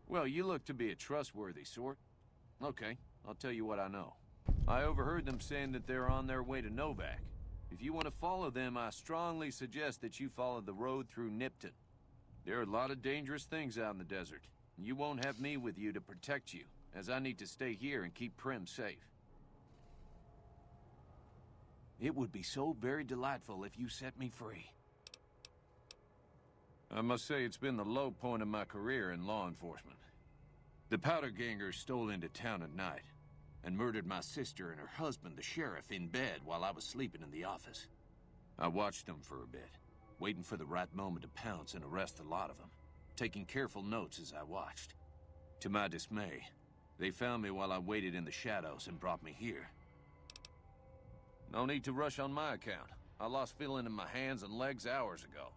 Well, you look to be a trustworthy sort. Okay, I'll tell you what I know. I overheard them saying that they're on their way to Novak. If you want to follow them, I strongly suggest that you follow the road through Nipton. There are a lot of dangerous things out in the desert. You won't have me with you to protect you, as I need to stay here and keep Prim safe. It would be so very delightful if you set me free. I must say it's been the low point of my career in law enforcement. The powder gangers stole into town at night and murdered my sister and her husband, the sheriff, in bed while I was sleeping in the office. I watched them for a bit, waiting for the right moment to pounce and arrest the lot of them, taking careful notes as I watched. To my dismay, they found me while I waited in the shadows and brought me here. No need to rush on my account. I lost feeling in my hands and legs hours ago.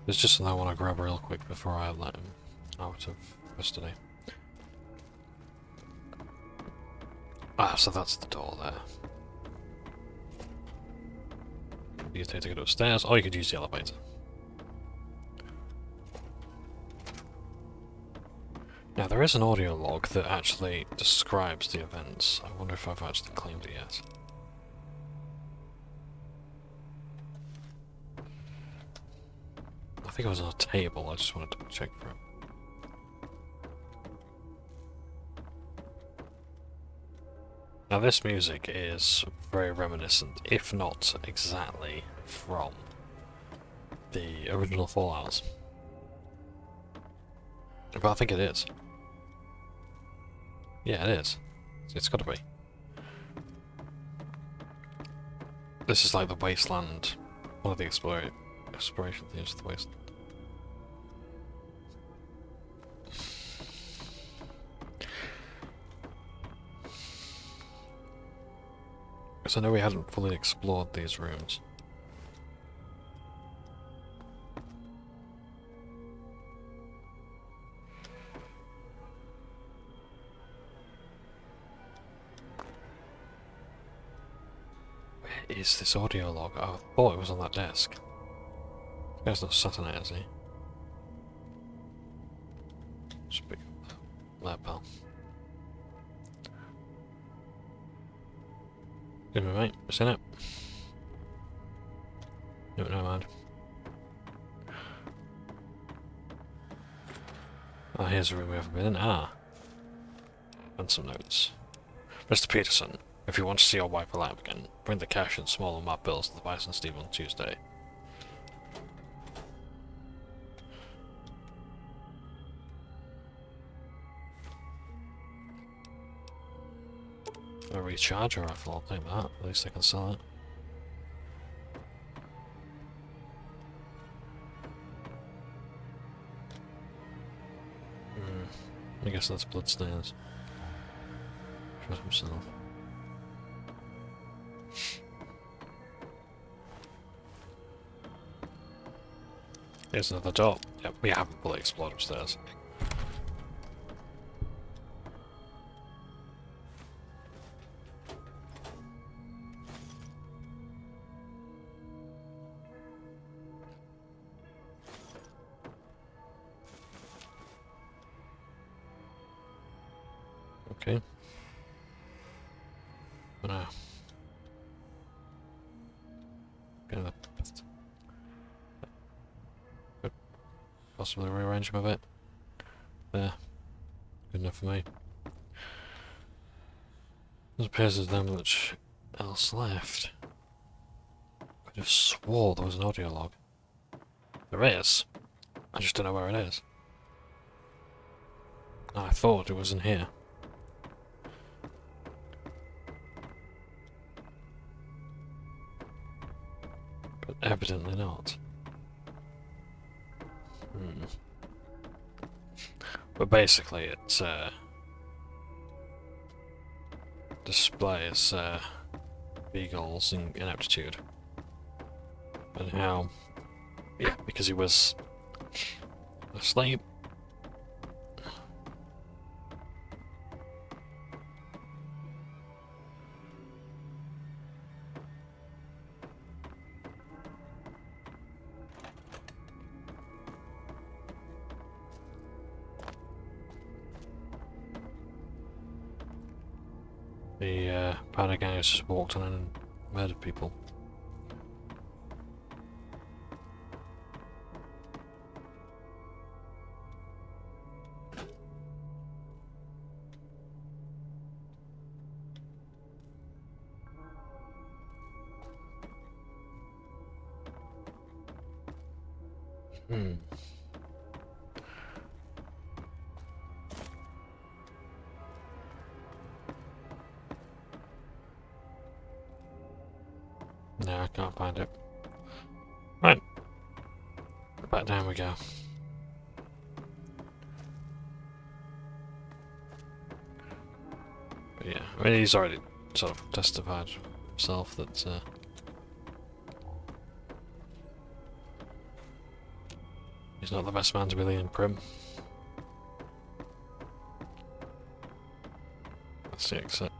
There's just something I want to grab real quick before I let him out of custody. Ah, so that's the door there. You can take it upstairs, or you could use the elevator. Now, there is an audio log that actually describes the events. I wonder if I've actually claimed it yet. I think it was on a table, I just wanted to check for it. Now this music is very reminiscent, if not exactly, from the original Fallouts. But I think it is. Yeah, it is. It's gotta be. This is like the Wasteland, one of the exploration themes of the Wasteland. Because I know we hadn't fully explored these rooms. Where is this audio log? I thought it was on that desk. This guy's not sat on it, is he? Just pick up that pal. Good me, mate. What's in it? No, never mind. Ah, here's a room we haven't been in. Ah. And some notes. Mr. Peterson, if you want to see your wife alive again, bring the cash and small amount bills to the Bison Steve on Tuesday. A recharger rifle, I'll take that. At least I can sell it. I guess that's bloodstains. Shot himself. Here's another door. Yep, we haven't fully explored upstairs. Okay. Gonna could possibly rearrange them a bit. There. Good enough for me. Doesn't appear there's not much else left. I just swore there was an audio log. There is. I just don't know where it is. I thought it was in here. But evidently not. But basically it displays Beagle's ineptitude. And how, yeah, because he was asleep. The powder gang has just walked on and murdered people. No, I can't find it. Right. Back down we go. But yeah, I mean, he's already sort of testified himself that he's not the best man to be leading Prim. That's the exit.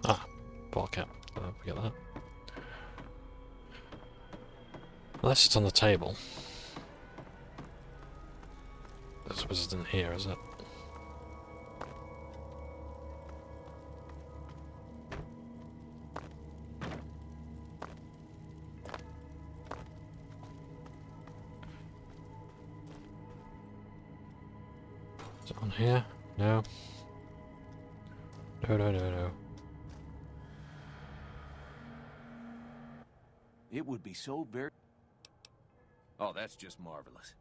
Ah, bottle cap. Don't forget that. Unless it's on the table. I suppose it's in here, is it? Is it on here? No. No. It would be so very... Oh, that's just marvelous.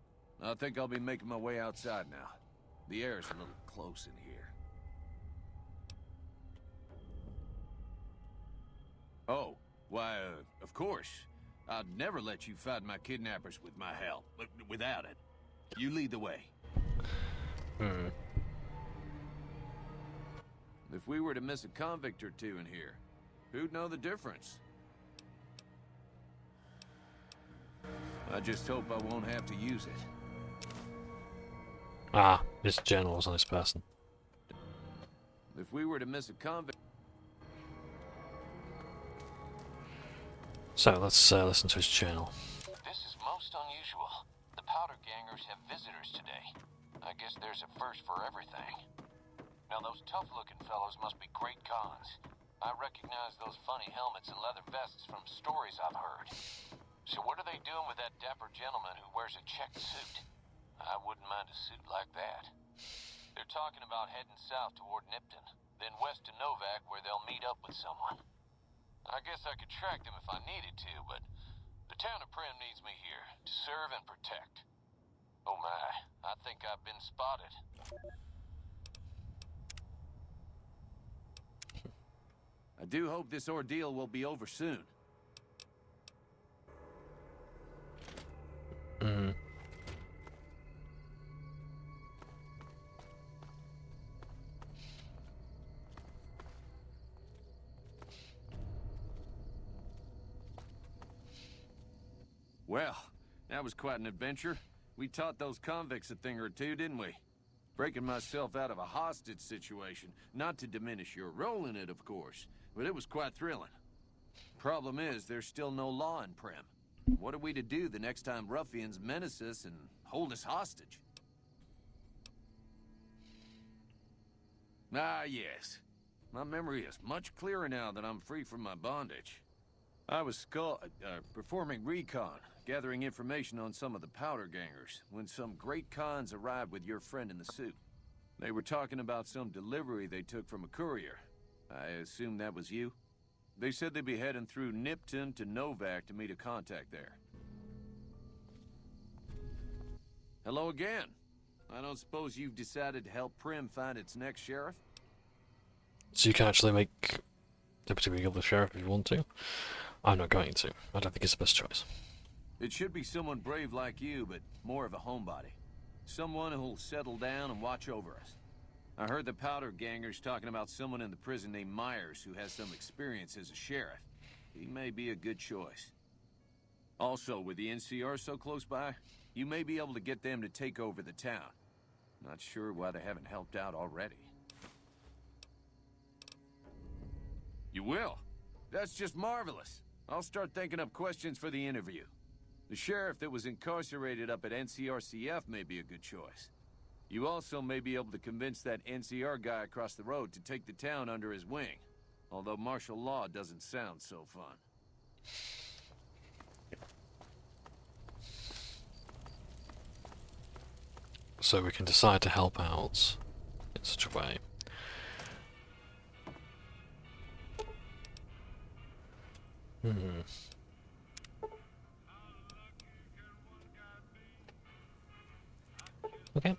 I think I'll be making my way outside now. The air's a little close in here. Oh, why, of course. I'd never let you fight my kidnappers with my help. Without it. You lead the way. If we were to miss a convict or two in here, who'd know the difference? I just hope I won't have to use it. Ah, this journal was on this person. If we were to miss a convict... So, let's listen to his journal. This is most unusual. The Powder Gangers have visitors today. I guess there's a first for everything. Now those tough-looking fellows must be great cons. I recognize those funny helmets and leather vests from stories I've heard. So what are they doing with that dapper gentleman who wears a checked suit? I wouldn't mind a suit like that. They're talking about heading south toward Nipton, then west to Novak where they'll meet up with someone. I guess I could track them if I needed to, but the town of Prim needs me here to serve and protect. Oh my, I think I've been spotted. I do hope this ordeal will be over soon. Well, that was quite an adventure. We taught those convicts a thing or two, didn't we? Breaking myself out of a hostage situation. Not to diminish your role in it, of course, but it was quite thrilling. Problem is, there's still no law in Prim. What are we to do the next time ruffians menace us and hold us hostage? Ah, yes. My memory is much clearer now that I'm free from my bondage. I was performing recon, gathering information on some of the powder gangers, when some great cons arrived with your friend in the suit. They were talking about some delivery they took from a courier. I assume that was you? They said they'd be heading through Nipton to Novak to meet a contact there. Hello again. I don't suppose you've decided to help Prim find its next sheriff? So you can actually make Deputy Beagle the sheriff if you want to. I'm not going to. I don't think it's the best choice. It should be someone brave like you, but more of a homebody. Someone who'll settle down and watch over us. I heard the powder gangers talking about someone in the prison named Myers who has some experience as a sheriff. He may be a good choice. Also, with the NCR so close by, you may be able to get them to take over the town. Not sure why they haven't helped out already. You will? That's just marvelous. I'll start thinking up questions for the interview. The sheriff that was incarcerated up at NCRCF may be a good choice. You also may be able to convince that NCR guy across the road to take the town under his wing. Although martial law doesn't sound so fun. So we can decide to help out in such a way. Okay.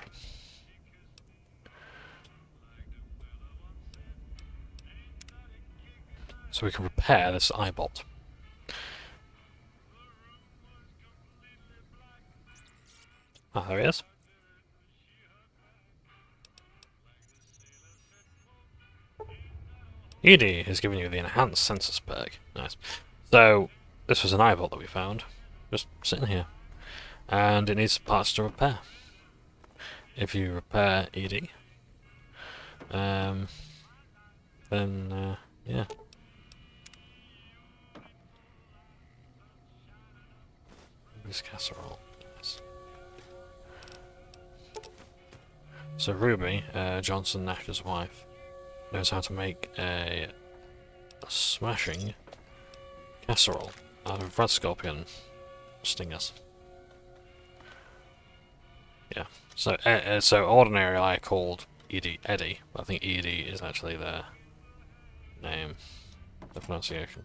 So we can repair this eyebolt. Ah, there he is. ED has given you the enhanced census perk. Nice. So, this was an eyebolt that we found. Just sitting here. And it needs parts to repair. If you repair ED, then, yeah. This casserole. Yes. So Ruby, Johnson Nash's wife, knows how to make a smashing casserole out of red scorpion stingers. Yeah. So, so ordinary I called Eddie, but I think Edie is actually their name, the pronunciation.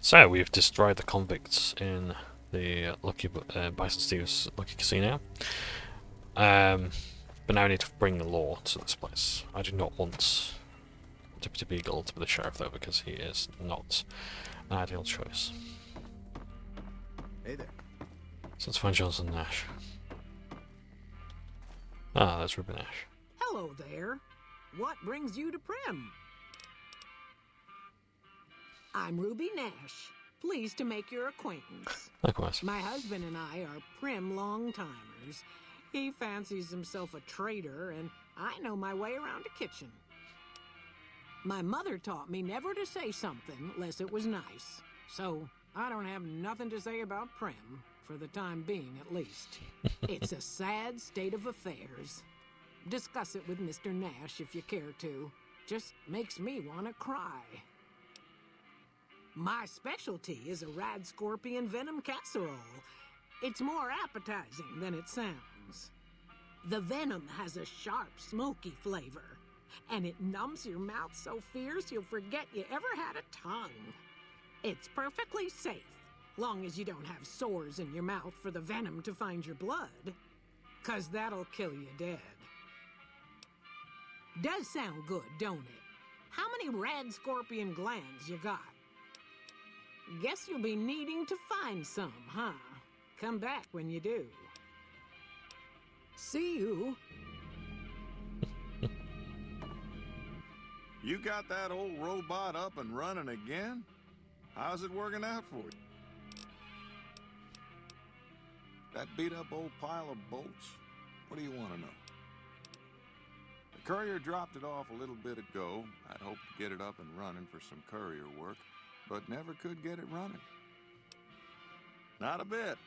So we've destroyed the convicts in the Bison Steve's Lucky Casino. But now I need to bring the law to this place. I do not want Deputy Beagle to be the sheriff though, because he is not an ideal choice. Hey there. So let's find Johnson Nash. Ah, there's Ruby Nash. Hello there. What brings you to Prim? I'm Ruby Nash. Pleased to make your acquaintance. Likewise. My husband and I are Prim long-timers. He fancies himself a trader, and I know my way around a kitchen. My mother taught me never to say something unless it was nice. So I don't have nothing to say about Prim, for the time being at least. It's a sad state of affairs. Discuss it with Mr. Nash if you care to. Just makes me want to cry. My specialty is a rad scorpion venom casserole. It's more appetizing than it sounds. The venom has a sharp, smoky flavor, and it numbs your mouth so fierce you'll forget you ever had a tongue. It's perfectly safe, long as you don't have sores in your mouth for the venom to find your blood, 'cause that'll kill you dead. Does sound good, don't it? How many rad scorpion glands you got? Guess you'll be needing to find some, huh? Come back when you do. See you. You got that old robot up and running again? How's it working out for you? That beat-up old pile of bolts? What do you want to know? The courier dropped it off a little bit ago. I'd hoped to get it up and running for some courier work, but never could get it running. Not a bit.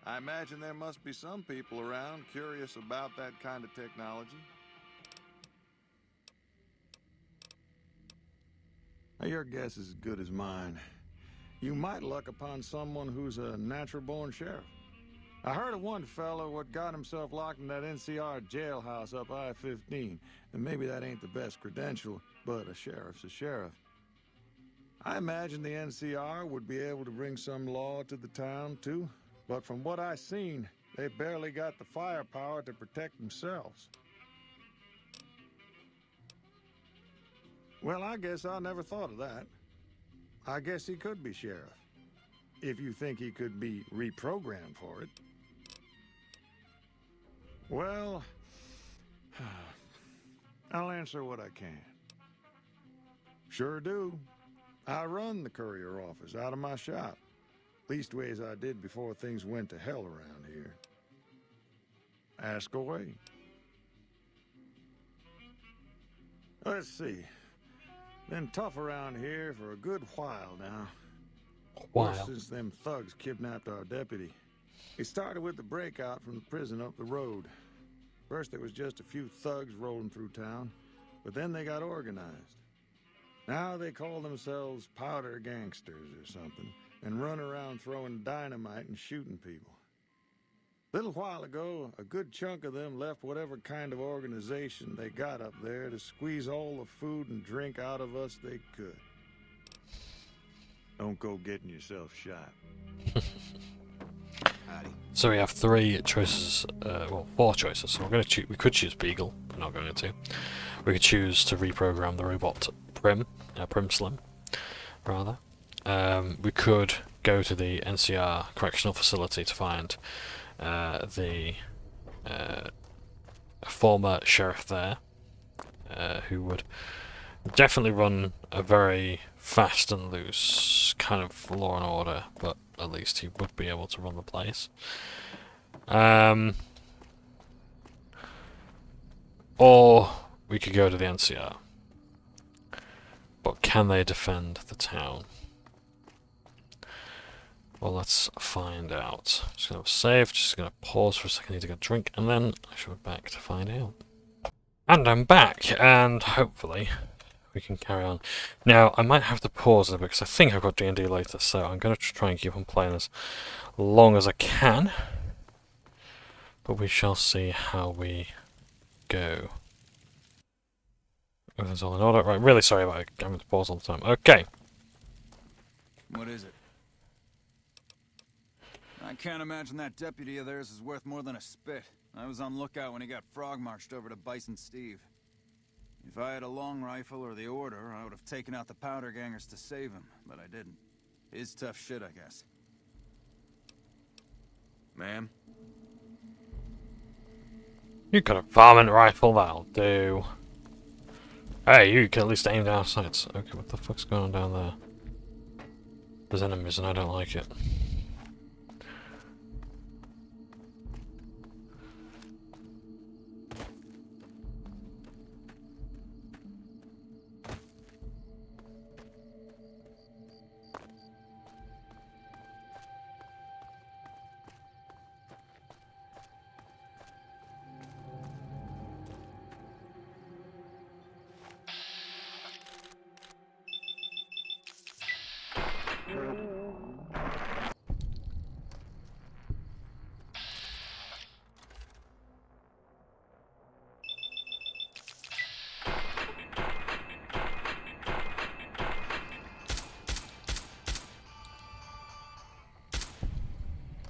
I imagine there must be some people around curious about that kind of technology. Now, your guess is as good as mine. You might luck upon someone who's a natural-born sheriff. I heard of one fellow what got himself locked in that NCR jailhouse up I-15, and maybe that ain't the best credential, but a sheriff's a sheriff. I imagine the NCR would be able to bring some law to the town, too, but from what I seen, they barely got the firepower to protect themselves. Well, I guess I never thought of that. I guess he could be sheriff, if you think he could be reprogrammed for it. Well, I'll answer what I can. Sure do. I run the courier office out of my shop. Leastways I did before things went to hell around here. Ask away. Let's see. Been tough around here for a good while now. While? Since them thugs kidnapped our deputy. It started with the breakout from the prison up the road. First there was just a few thugs rolling through town, but then they got organized. Now they call themselves powder gangsters or something, and run around throwing dynamite and shooting people. Little while ago, a good chunk of them left whatever kind of organization they got up there to squeeze all the food and drink out of us they could. Don't go getting yourself shot. So we have 3 choices, well, 4 choices. So we're going to we could choose Beagle, we're not going to. We could choose to reprogram the robot Prim Slim, rather. We could go to the NCR correctional facility to find the former sheriff there, who would definitely run a very fast and loose kind of law and order, but at least he would be able to run the place. Or we could go to the NCR. But can they defend the town? Well, let's find out. Just gonna save, just gonna pause for a second, need to get a drink, and then I shall be back to find out. And I'm back, and hopefully we can carry on. Now, I might have to pause a bit because I think I've got D&D later, so I'm going to try and keep on playing as long as I can. But we shall see how we go. Everything's all in order. Right, really sorry about having to pause all the time. Okay. What is it? I can't imagine that deputy of theirs is worth more than a spit. I was on lookout when he got frog-marched over to Bison Steve. If I had a long rifle or the order, I would have taken out the powder gangers to save him, but I didn't. It's tough shit, I guess. Ma'am? You got a varmint rifle, that'll do. Hey, you can at least aim down sights. Okay, what the fuck's going on down there? There's enemies and I don't like it.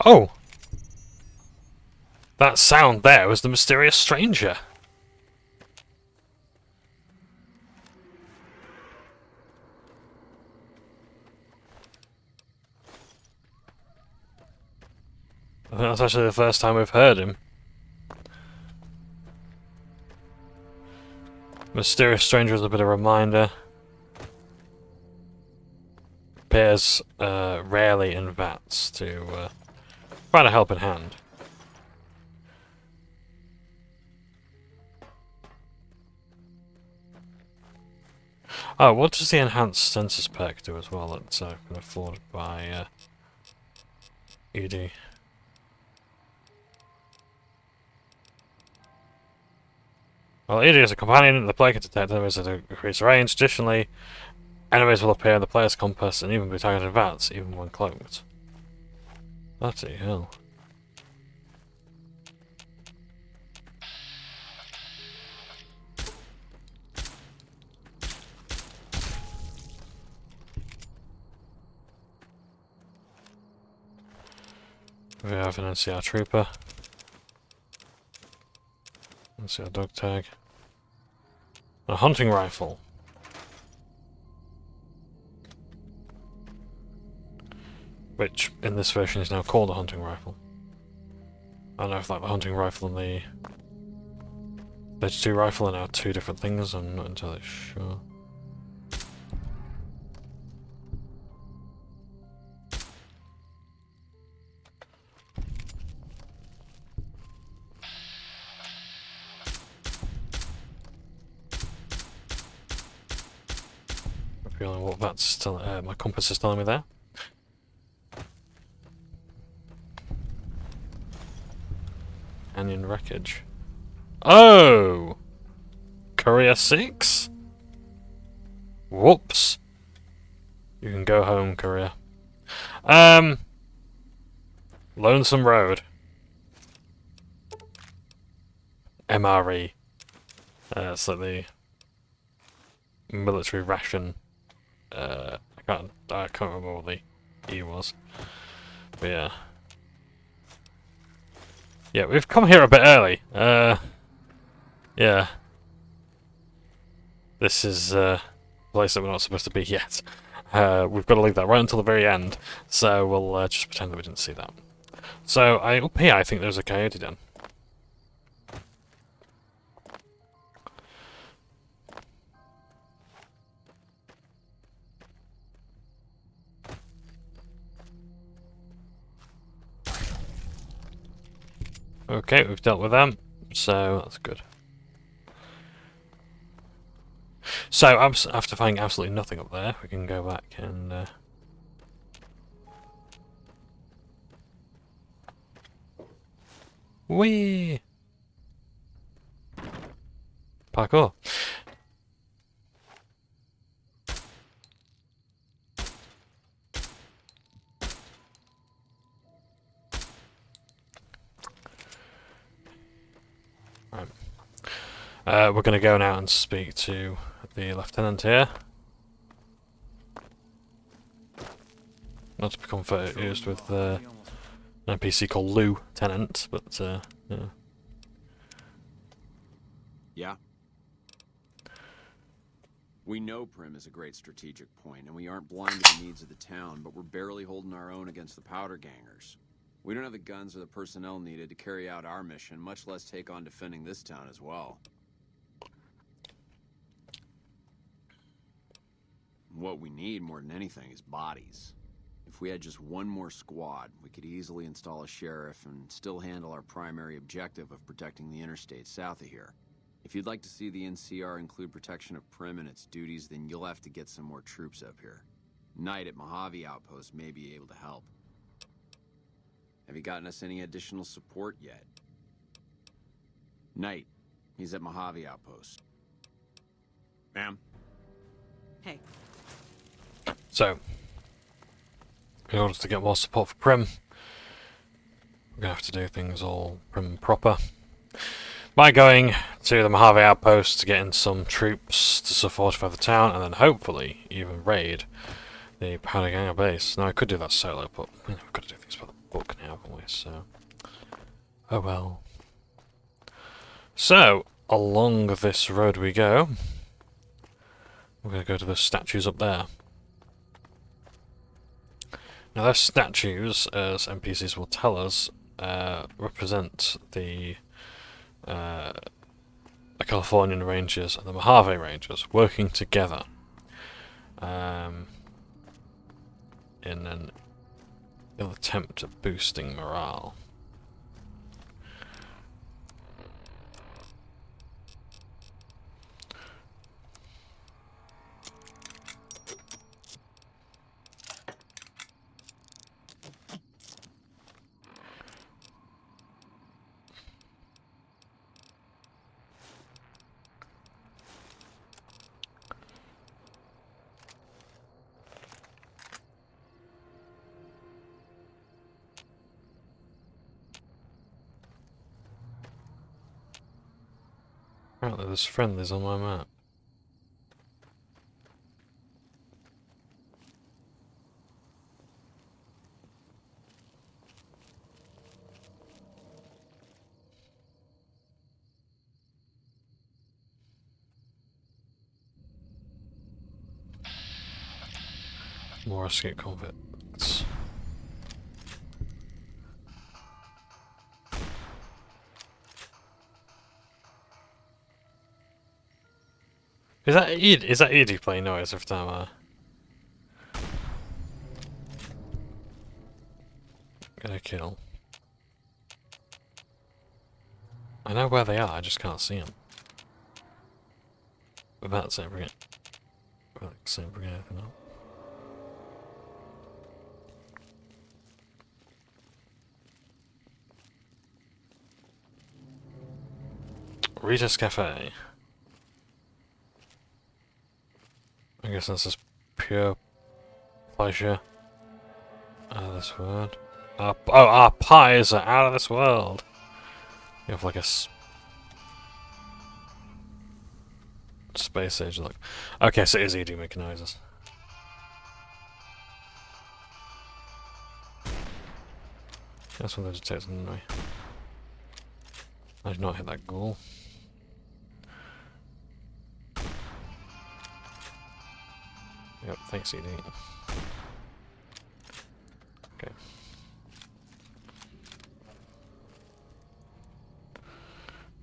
Oh! That sound there was the mysterious stranger. I think that's actually the first time we've heard him. Mysterious stranger is a bit of a reminder. Appears rarely in VATS to provide a helping hand. Oh, what does the enhanced census perk do as well? That's been afforded by ED. Well, ED is a companion. The player can detect enemies at a increased range. Additionally, enemies will appear in the player's compass and even be targeted in advance, even when cloaked. Bloody hell. We have an NCR trooper. NCR dog tag. A hunting rifle. Which, in this version, is now called a hunting rifle. I don't know if like the hunting rifle and the H2 rifle are now two different things, I'm not entirely sure. I'm feeling what that's telling, my compass is telling me there. Canyon wreckage. Oh! Courier 6? Whoops. You can go home, Courier. Lonesome Road. MRE. It's like the military ration. I can't remember what the E was. But yeah. Yeah, we've come here a bit early. Yeah. This is a place that we're not supposed to be yet. We've got to leave that right until the very end, so we'll just pretend that we didn't see that. So, up here I think there's a coyote den. Okay, we've dealt with them, so that's good. So, after finding absolutely nothing up there, we can go back and... Whee! Parkour. Right. We're going to go now and speak to the lieutenant here. Not to become confused with an NPC called Lieutenant, but yeah. Yeah? We know Prim is a great strategic point, and we aren't blind to the needs of the town, but we're barely holding our own against the powder gangers. We don't have the guns or the personnel needed to carry out our mission, much less take on defending this town as well. What we need more than anything is bodies. If we had just one more squad, we could easily install a sheriff and still handle our primary objective of protecting the interstate south of here. If you'd like to see the NCR include protection of Prim and its duties, then you'll have to get some more troops up here. Knight at Mojave Outpost may be able to help. Have you gotten us any additional support yet? Knight, he's at Mojave Outpost. Ma'am? Hey. So, in order to get more support for Prim, we're going to have to do things all prim proper. By going to the Mojave Outpost to get in some troops to fortify the town, and then hopefully even raid the Powder Ganger base. Now I could do that solo, but we've got to do things by the book now, haven't we? So, oh well. So, along this road we go. We're going to go to the statues up there. Now those statues, as NPCs will tell us, represent the Californian Rangers and the Mojave Rangers working together in an ill attempt at boosting morale. Apparently there's friendlies on my map. More escape convicts. Is that Ed? Is that Edie playing noise every time I get a kill? I know where they are, I just can't see them. About the same brigade. About the same brigade, anything else. Rita's Cafe. I guess this is pure pleasure. Out of this world. Our pies are out of this world. You have like a space age look. Okay, so it is Edie making noises. That's one of the detectors anyway. I did not hit that goal. Yep, thanks Edie. Okay.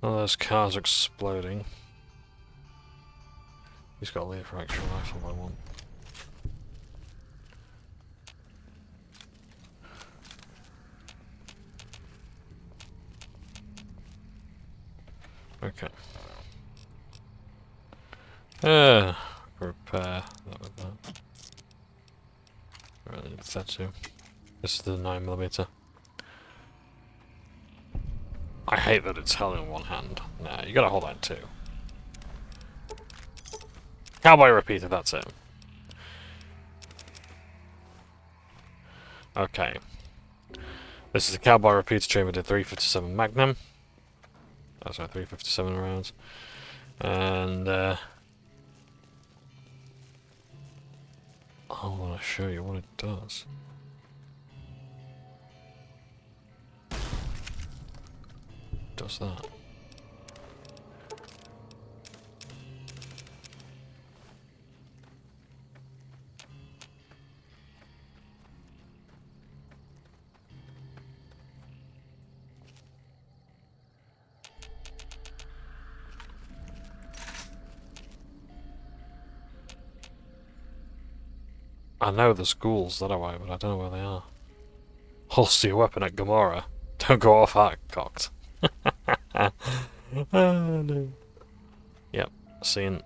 One of those cars are exploding. He's got a lead for extra rifle by one. Okay. Repair that with that. Really need that too. This is the 9mm. I hate that it's held in one hand. Nah, you gotta hold that in two. Cowboy repeater, that's it. Okay. This is a cowboy repeater chambered in 357 Magnum. Oh, sorry, 357 rounds. And, I want to show you what it does. It does that. I know there's ghouls that way, but I don't know where they are. Holster your weapon at Gamora. Don't go off that cocked. Oh, no. Yep, seen.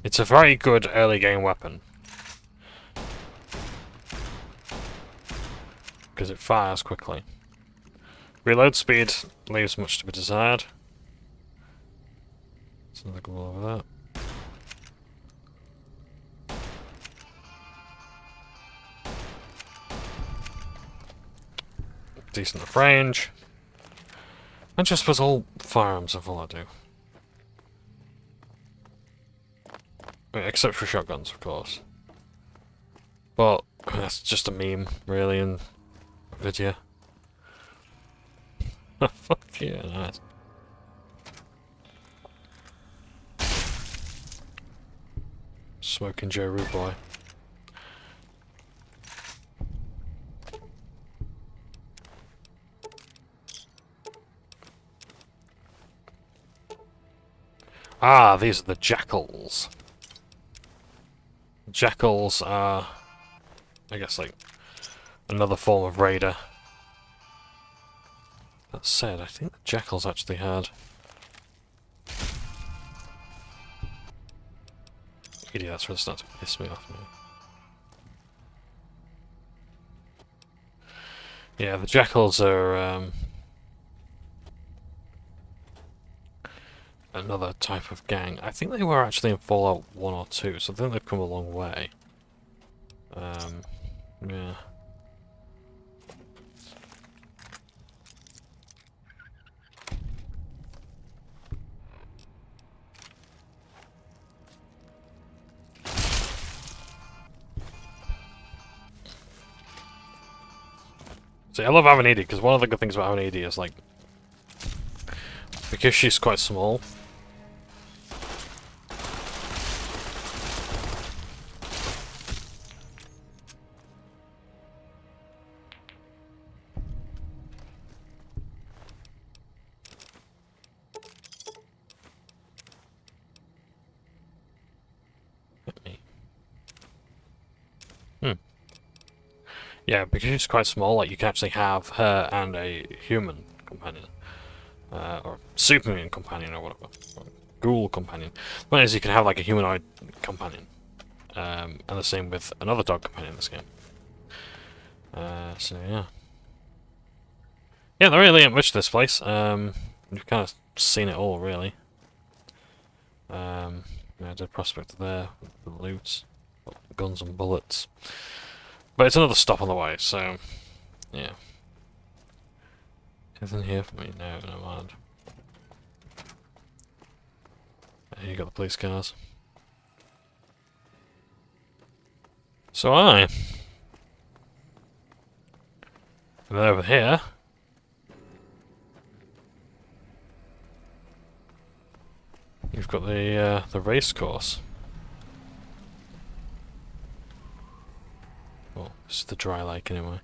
It's a very good early game weapon. Because it fires quickly. Reload speed leaves much to be desired. There's another ghoul over there. Decent enough range. And just was all firearms of all I do. Except for shotguns, of course. But that's just a meme, really, in a video. Fuck yeah, nice. Smoking Joe Rude Boy. Ah, these are the jackals. Jackals are, I guess, like another form of raider. That said, I think the jackals actually had. Idiot, that's really starting to piss me off now. Yeah, the jackals are another type of gang. I think they were actually in Fallout 1 or 2, so I think they've come a long way. Yeah. See, I love having Edie, because one of the good things about having Edie is, like, because she's quite small, yeah, because she's quite small, like, you can actually have her and a human companion. Or superhuman companion, or whatever. Or ghoul companion. The point is, you can have, like, a humanoid companion. And the same with another dog companion in this game. So, yeah. Yeah, there really ain't much to this place. You've kind of seen it all, really. Yeah, dead prospector there, the loot, guns and bullets. But it's another stop on the way, so yeah. Anything here for me? No, no mind. You got the police cars. So and then over here. You've got the race course. Well, this is the dry lake anyway.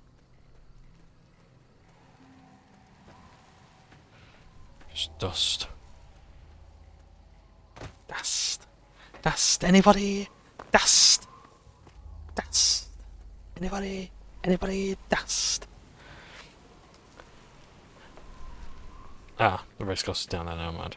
Just dust. Dust. Dust. Anybody? Dust. Dust. Anybody? Anybody? Dust. Ah, the race course is down there now, mad.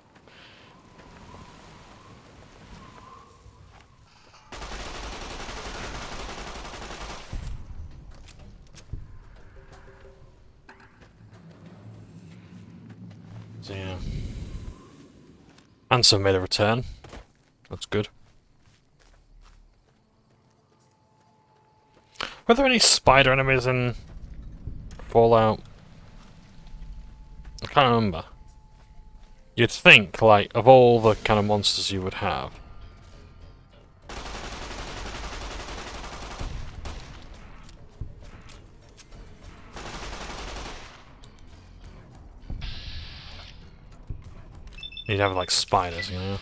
So yeah. Ansem made a return. That's good. Were there any spider enemies in Fallout? I can't remember. You'd think, like, of all the kind of monsters you would have. You'd have, like, spiders, you know?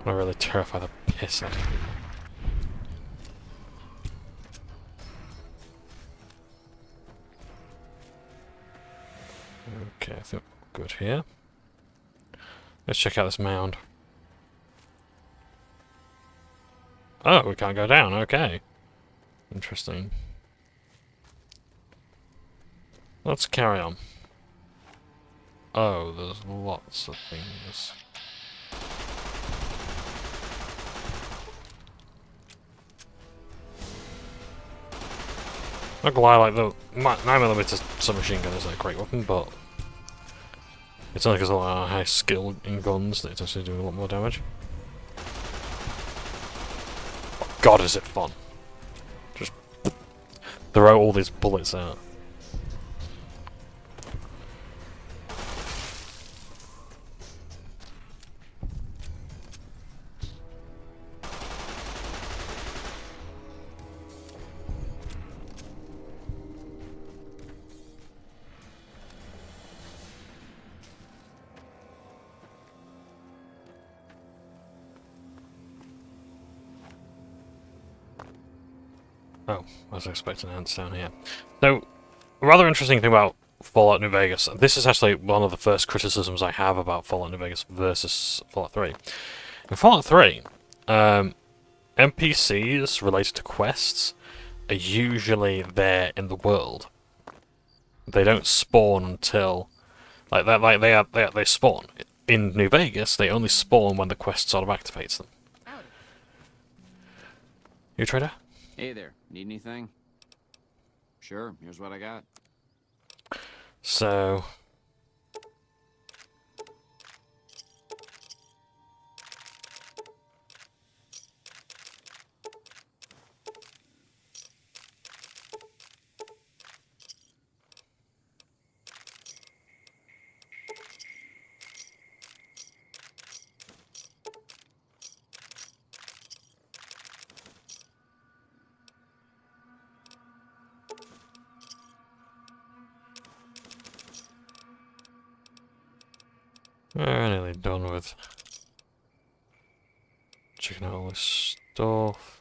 I'm really terrified of the piss out of people. Okay, I think we're good here. Let's check out this mound. Oh, we can't go down, okay. Interesting. Let's carry on. Oh, there's lots of things. Not gonna lie, like, the 9mm submachine gun is a great weapon, but it's only because of our high skill in guns that it's actually doing a lot more damage. Oh, God, is it fun. Just throw all these bullets out. Oh, I was expecting ants down here. So, a rather interesting thing about Fallout New Vegas, this is actually one of the first criticisms I have about Fallout New Vegas versus Fallout 3. In Fallout 3, NPCs related to quests are usually there in the world. They don't spawn until, they spawn. In New Vegas, they only spawn when the quest sort of activates them. You trader? Hey there, need anything? Sure, here's what I got. So... We're nearly done with checking out all this stuff.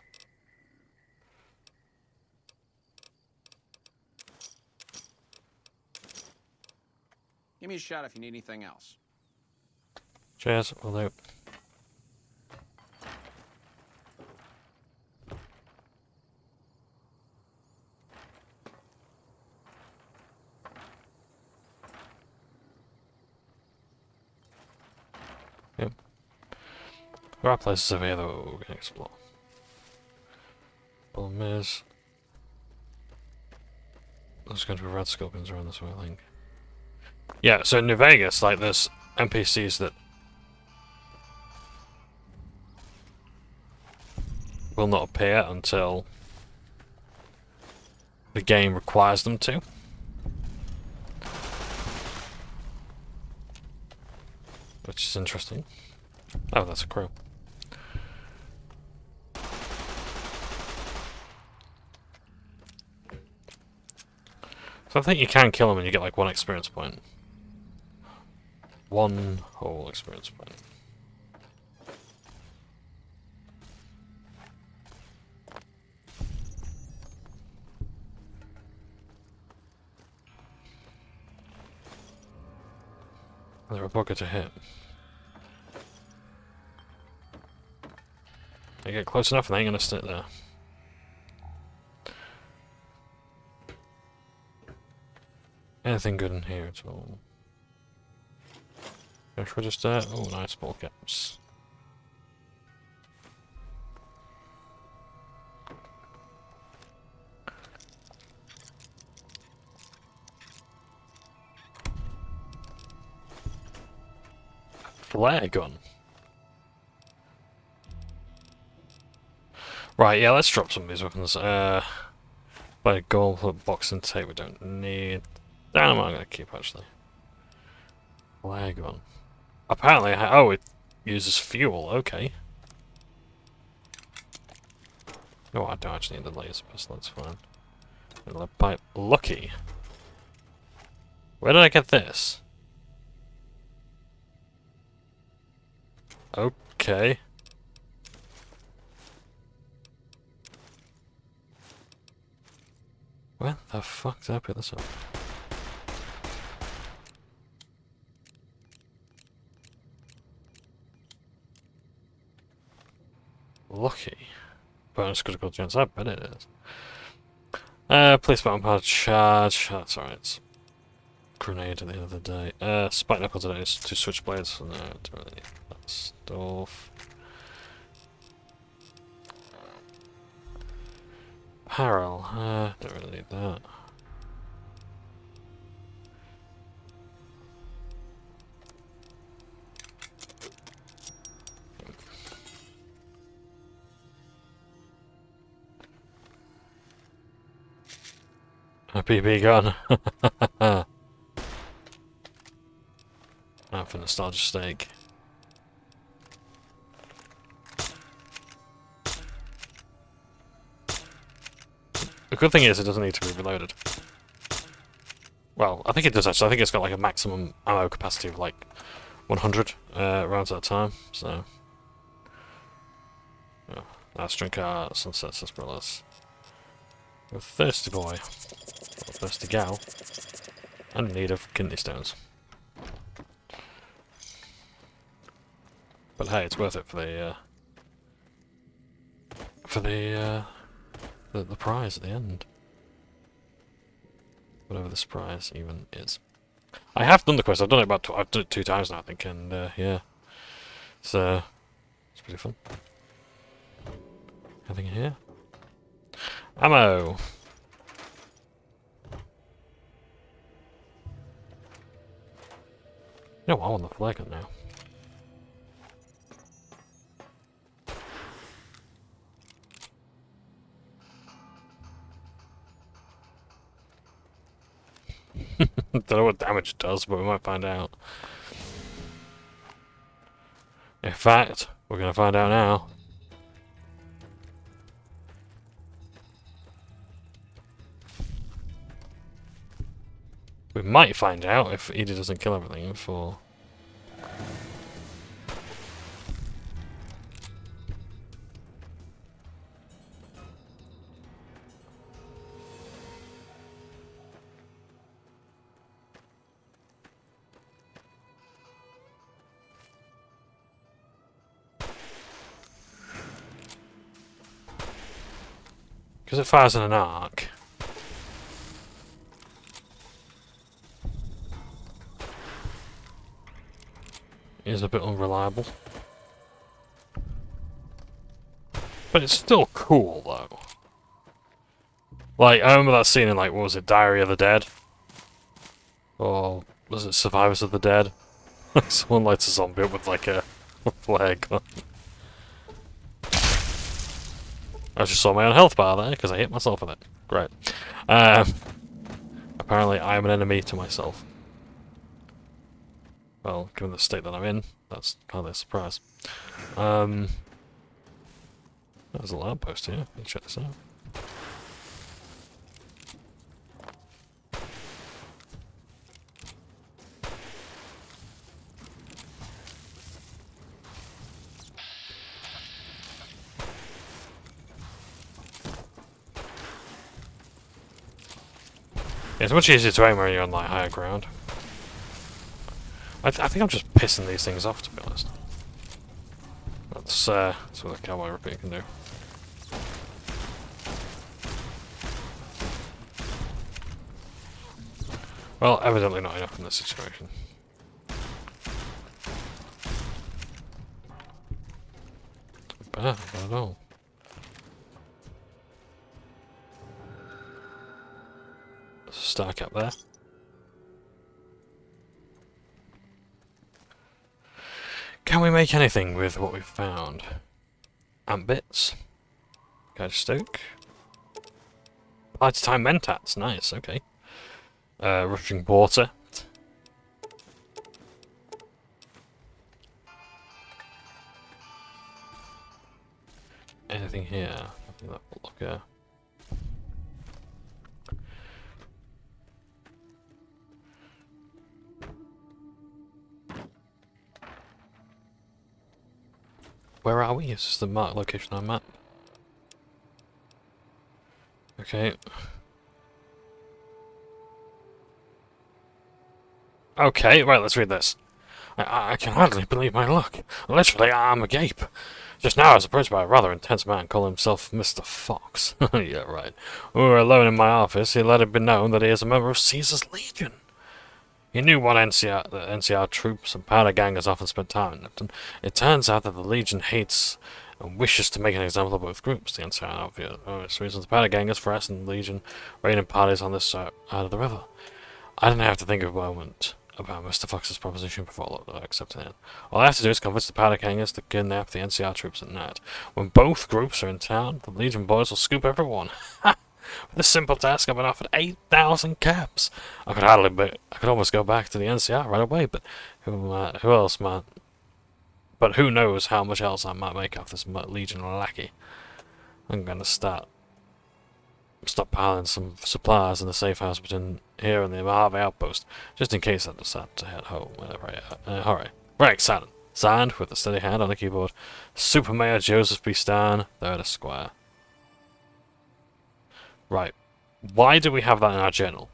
Give me a shot if you need anything else. Cheers, will do. Yep. There are places over here that we can explore. Problem is, there's going to be red scorpions around this way, I think. Yeah, so in New Vegas, like, there's NPCs that will not appear until the game requires them to. Which is interesting. Oh, that's a crow. So I think you can kill them and you get like 1 experience point. 1 whole experience point. They're a bugger to hit. They get close enough and they ain't gonna sit there. Anything good in here at all? Cash register. Oh, nice ball caps. Flare gun. Right, yeah, let's drop some of these weapons. But a gold box and tape we don't need. Dynamite I'm gonna keep actually. Flare gun. Apparently, oh, it uses fuel. Okay. No, I don't actually need the laser pistol. That's fine. Lead pipe. Lucky. Where did I get this? Okay. Where the fuck did I pick this up? Lucky. Bonus critical chance. I bet it is. Police button power charge. That's alright. Grenade at the end of the day. Spike knuckle today is 2 switchblades. No, don't really need that stuff. Apparel. Don't really need that. A BB gun. Now for nostalgia steak. The good thing is it doesn't need to be reloaded. Well, I think it does actually. I think it's got like a maximum ammo capacity of like 100 rounds at a time, so... Oh, let's drink our Sunset Sarsaparillas. We're a thirsty boy. Or a thirsty gal. And in need of kidney stones. But hey, it's worth it for the prize at the end. Whatever this prize even is. I have done the quest. I've done it about I've done it 2 times now, I think, and yeah, so it's pretty fun. Anything here? Ammo. You know what? I want the flag gun now. Don't know what damage it does, but we might find out. In fact, we're gonna find out now. We might find out if Edie doesn't kill everything before. Because it fires in an arc. It is a bit unreliable. But it's still cool, though. Like, I remember that scene in, like, what was it, Diary of the Dead? Or was it Survivors of the Dead? Someone lights a zombie up with, like, a flare gun. I just saw my own health bar there, because I hit myself with it. Great. Apparently, I am an enemy to myself. Well, given the state that I'm in, that's hardly a surprise. There's a alarm post here. Let's check this out. Yeah, it's much easier to aim when you're on like higher ground. I think I'm just pissing these things off, to be honest. That's what a cowboy repeat can do. Well, evidently not enough in this situation. Bad at all. Stack up there. Can we make anything with what we've found? Ant bits. Guide stoke. Time mentats, nice, okay. Rushing water. Anything here? I think that will look Where are we? Is this the marked location on map? Okay. Okay, right, let's read this. I can hardly believe my luck. Literally, I'm agape. Just now I was approached by a rather intense man calling himself Mr. Fox. Yeah, right. When we were alone in my office, he let it be known that he is a member of Caesar's Legion. He knew what the NCR troops and powder gangers often spent time in Lipton. It turns out that the Legion hates and wishes to make an example of both groups. The NCR obvious reasons the powder gangers harassing the Legion raiding parties on this side of the river. I didn't have to think of a moment about Mr. Fox's proposition before accepting it. All I have to do is convince the powder gangers to kidnap the NCR troops at night. When both groups are in town, the Legion boys will scoop everyone. Ha! With this simple task, I've been offered 8,000 caps. I could almost go back to the NCR right away, but who else might? But who knows how much else I might make off this Legion lackey? I'm gonna stop piling some supplies in the safe house between here and the Mojave outpost, just in case I decide to head home whenever I hurry. Very excited. Signed with a steady hand on the keyboard, Super Mayor Joseph B. Stein, 3rd Esquire. Right. Why do we have that in our journal?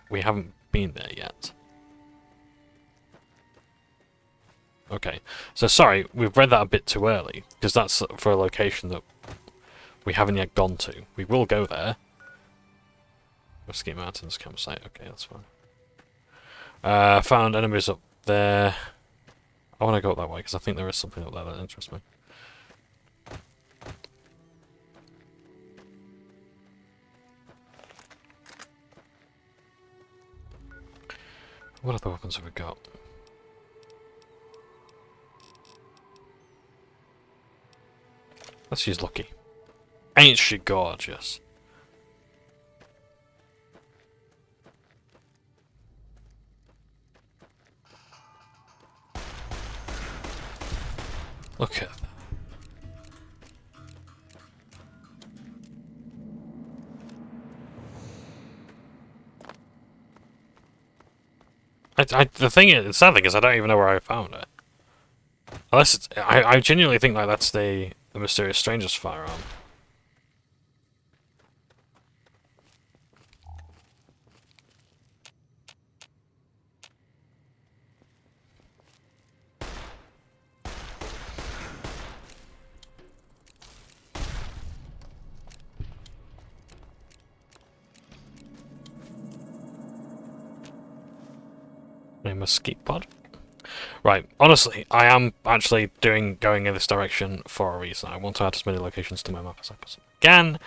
We haven't been there yet. Okay. So sorry, we've read that a bit too early, because that's for a location that we haven't yet gone to. We will go there. Mesquite Mountains campsite. Okay, that's fine. Found enemies up there. I want to go up that way, because I think there is something up there that interests me. What other weapons have we got? Let's use lucky. Ain't she gorgeous? Look at that. The thing is, the sad thing is, I don't even know where I found it. Unless it's, I genuinely think like that's the mysterious stranger's firearm. A mesquite pod. Right, honestly, I am actually going in this direction for a reason. I want to add as many locations to my map as I possibly can,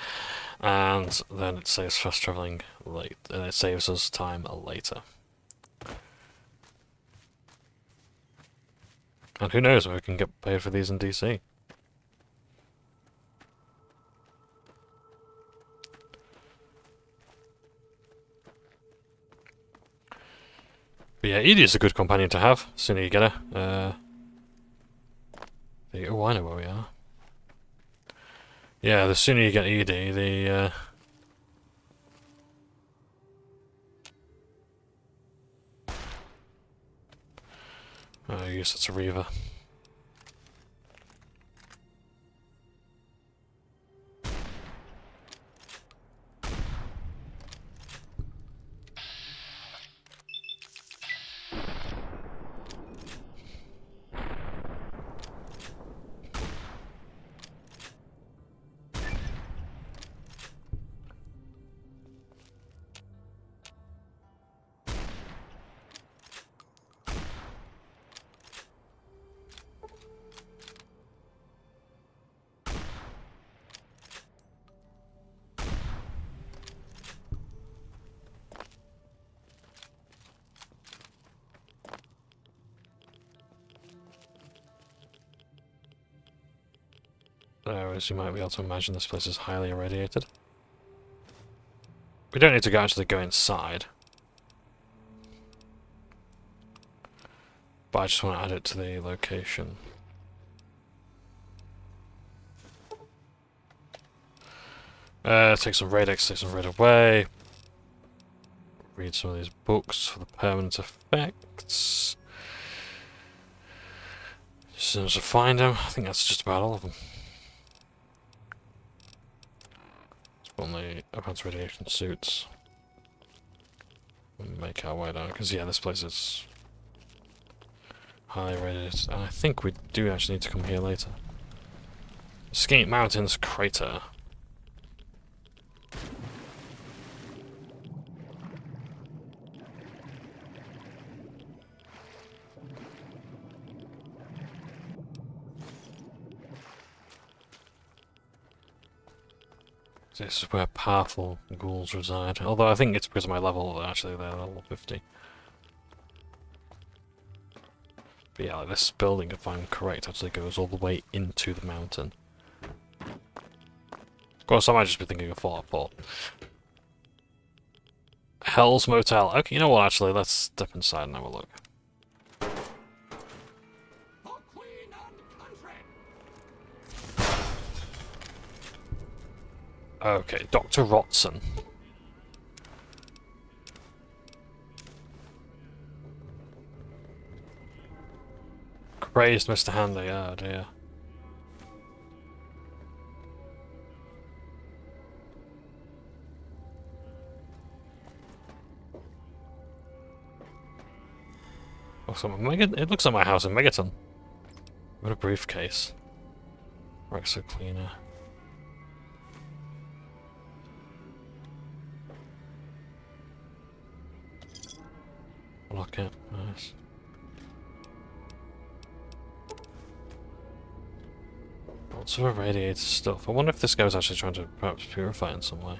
and then it saves fast traveling late, and it saves us time later. And who knows if we can get paid for these in DC. But yeah, Edie is a good companion to have. Sooner you get her. Oh, I know where we are. Yeah, the sooner you get Edie, the oh, yes, it's a Reaver. As you might be able to imagine, this place is highly irradiated. We don't need to actually go inside. But I just want to add it to the location. Take some Radex, take some Raid away. Read some of these books for the permanent effects. As soon as I find them, I think that's just about all of them. Only advanced radiation suits. We'll make our way down, because yeah, this place is highly radiated, and I think we do actually need to come here later. Skate Mountains Crater. This is where powerful ghouls reside. Although I think it's because of my level that actually they're level 50. But yeah, like this building, if I'm correct, actually goes all the way into the mountain. Of course, I might just be thinking of Fallout 4. Hell's Motel. Okay, you know what, actually, let's step inside and have a look. Okay, Dr. Rotson. Crazed Mr. Handy, oh dear. It looks like my house in Megaton. What a briefcase. Rexo cleaner. Lock it, nice. Lots of irradiated stuff. I wonder if this guy's actually trying to perhaps purify in some way.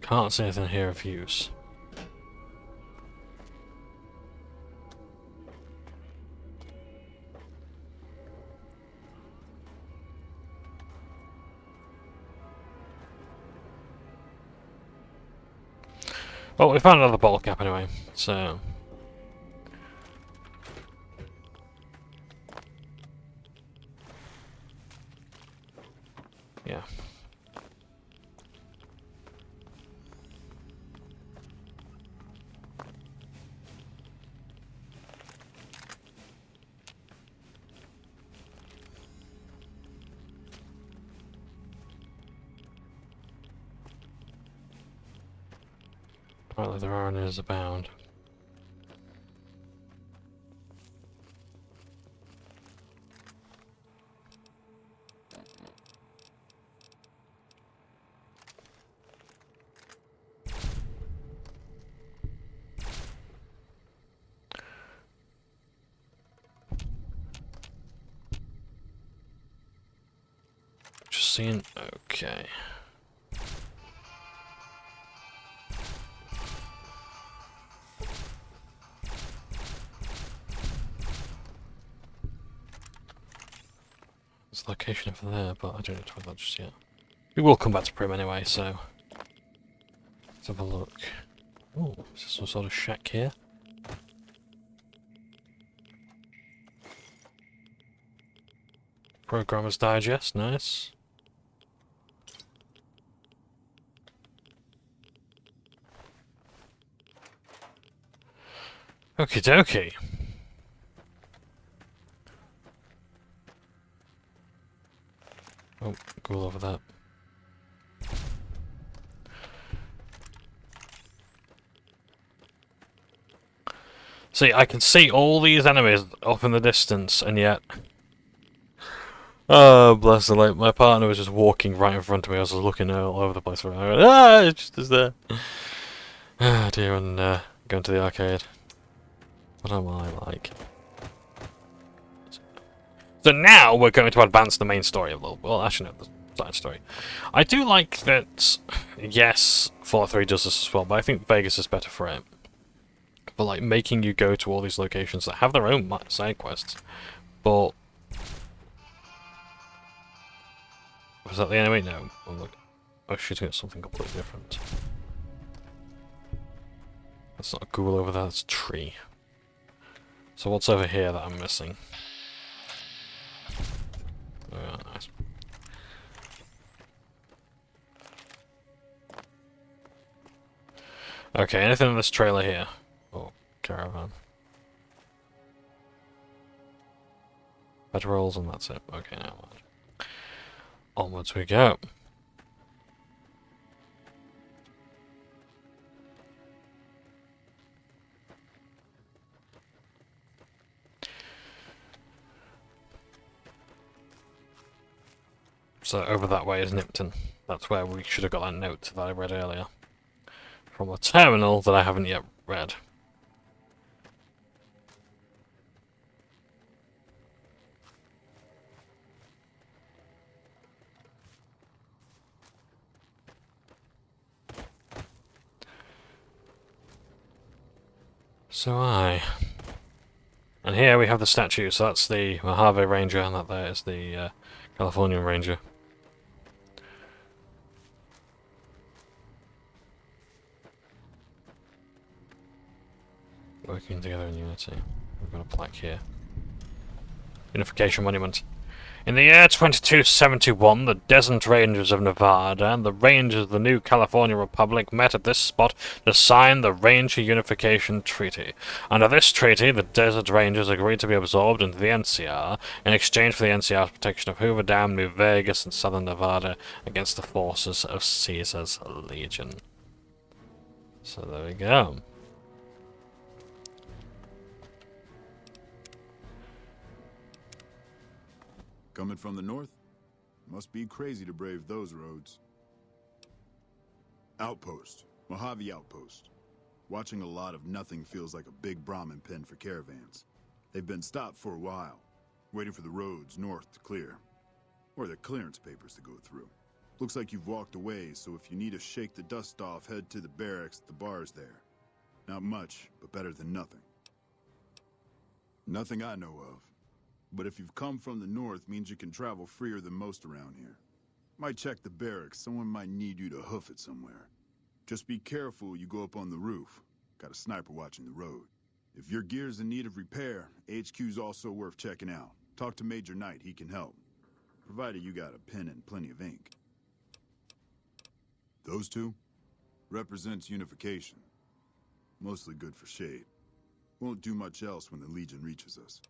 Can't see anything here of use. Well, we found another bottle cap anyway, so... yeah. Apparently there are enemies abound. Just seeing... okay. There's a location over there, but I don't need to try that just yet. We will come back to Prim anyway, so... let's have a look. Oh, is there some sort of shack here? Programmer's Digest, nice. Okie dokie. Oh, go over that. See, I can see all these enemies off in the distance, and yet... oh, bless the light. My partner was just walking right in front of me. I was looking all over the place. I went, ah, it just is there. Ah, dear, and going to the arcade. What am I like? So now we're going to advance the main story a little. Well, actually, no, the side story. I do like that, yes, Fallout 3 does this as well, but I think Vegas is better for it. But, like, making you go to all these locations that have their own side quests, but... was that the enemy? No. Oh, look. I was shooting at something completely different. That's not a ghoul over there, that's a tree. So what's over here that I'm missing? Oh, nice. Okay, anything in this trailer here? Oh, caravan. Bedrolls and that's it. Okay, now onwards we go. So over that way is Nipton. That's where we should have got that note that I read earlier. From a terminal that I haven't yet read. And here we have the statue, so that's the Mojave Ranger, and that there is the Californian Ranger. Working together in unity. We've got a plaque here. Unification Monument. In the year 2271, the Desert Rangers of Nevada and the Rangers of the New California Republic met at this spot to sign the Ranger Unification Treaty. Under this treaty, the Desert Rangers agreed to be absorbed into the NCR in exchange for the NCR's protection of Hoover Dam, New Vegas, and southern Nevada against the forces of Caesar's Legion. So there we go. Coming from the north? Must be crazy to brave those roads. Outpost. Mojave Outpost. Watching a lot of nothing feels like a big Brahmin pen for caravans. They've been stopped for a while, waiting for the roads north to clear. Or the clearance papers to go through. Looks like you've walked away, so if you need to shake the dust off, head to the barracks. The bar's there. Not much, but better than nothing. Nothing I know of. But if you've come from the north, means you can travel freer than most around here. Might check the barracks. Someone might need you to hoof it somewhere. Just be careful you go up on the roof. Got a sniper watching the road. If your gear's in need of repair, HQ's also worth checking out. Talk to Major Knight, he can help. Provided you got a pen and plenty of ink. Those two? Represents unification. Mostly good for shade. Won't do much else when the Legion reaches us.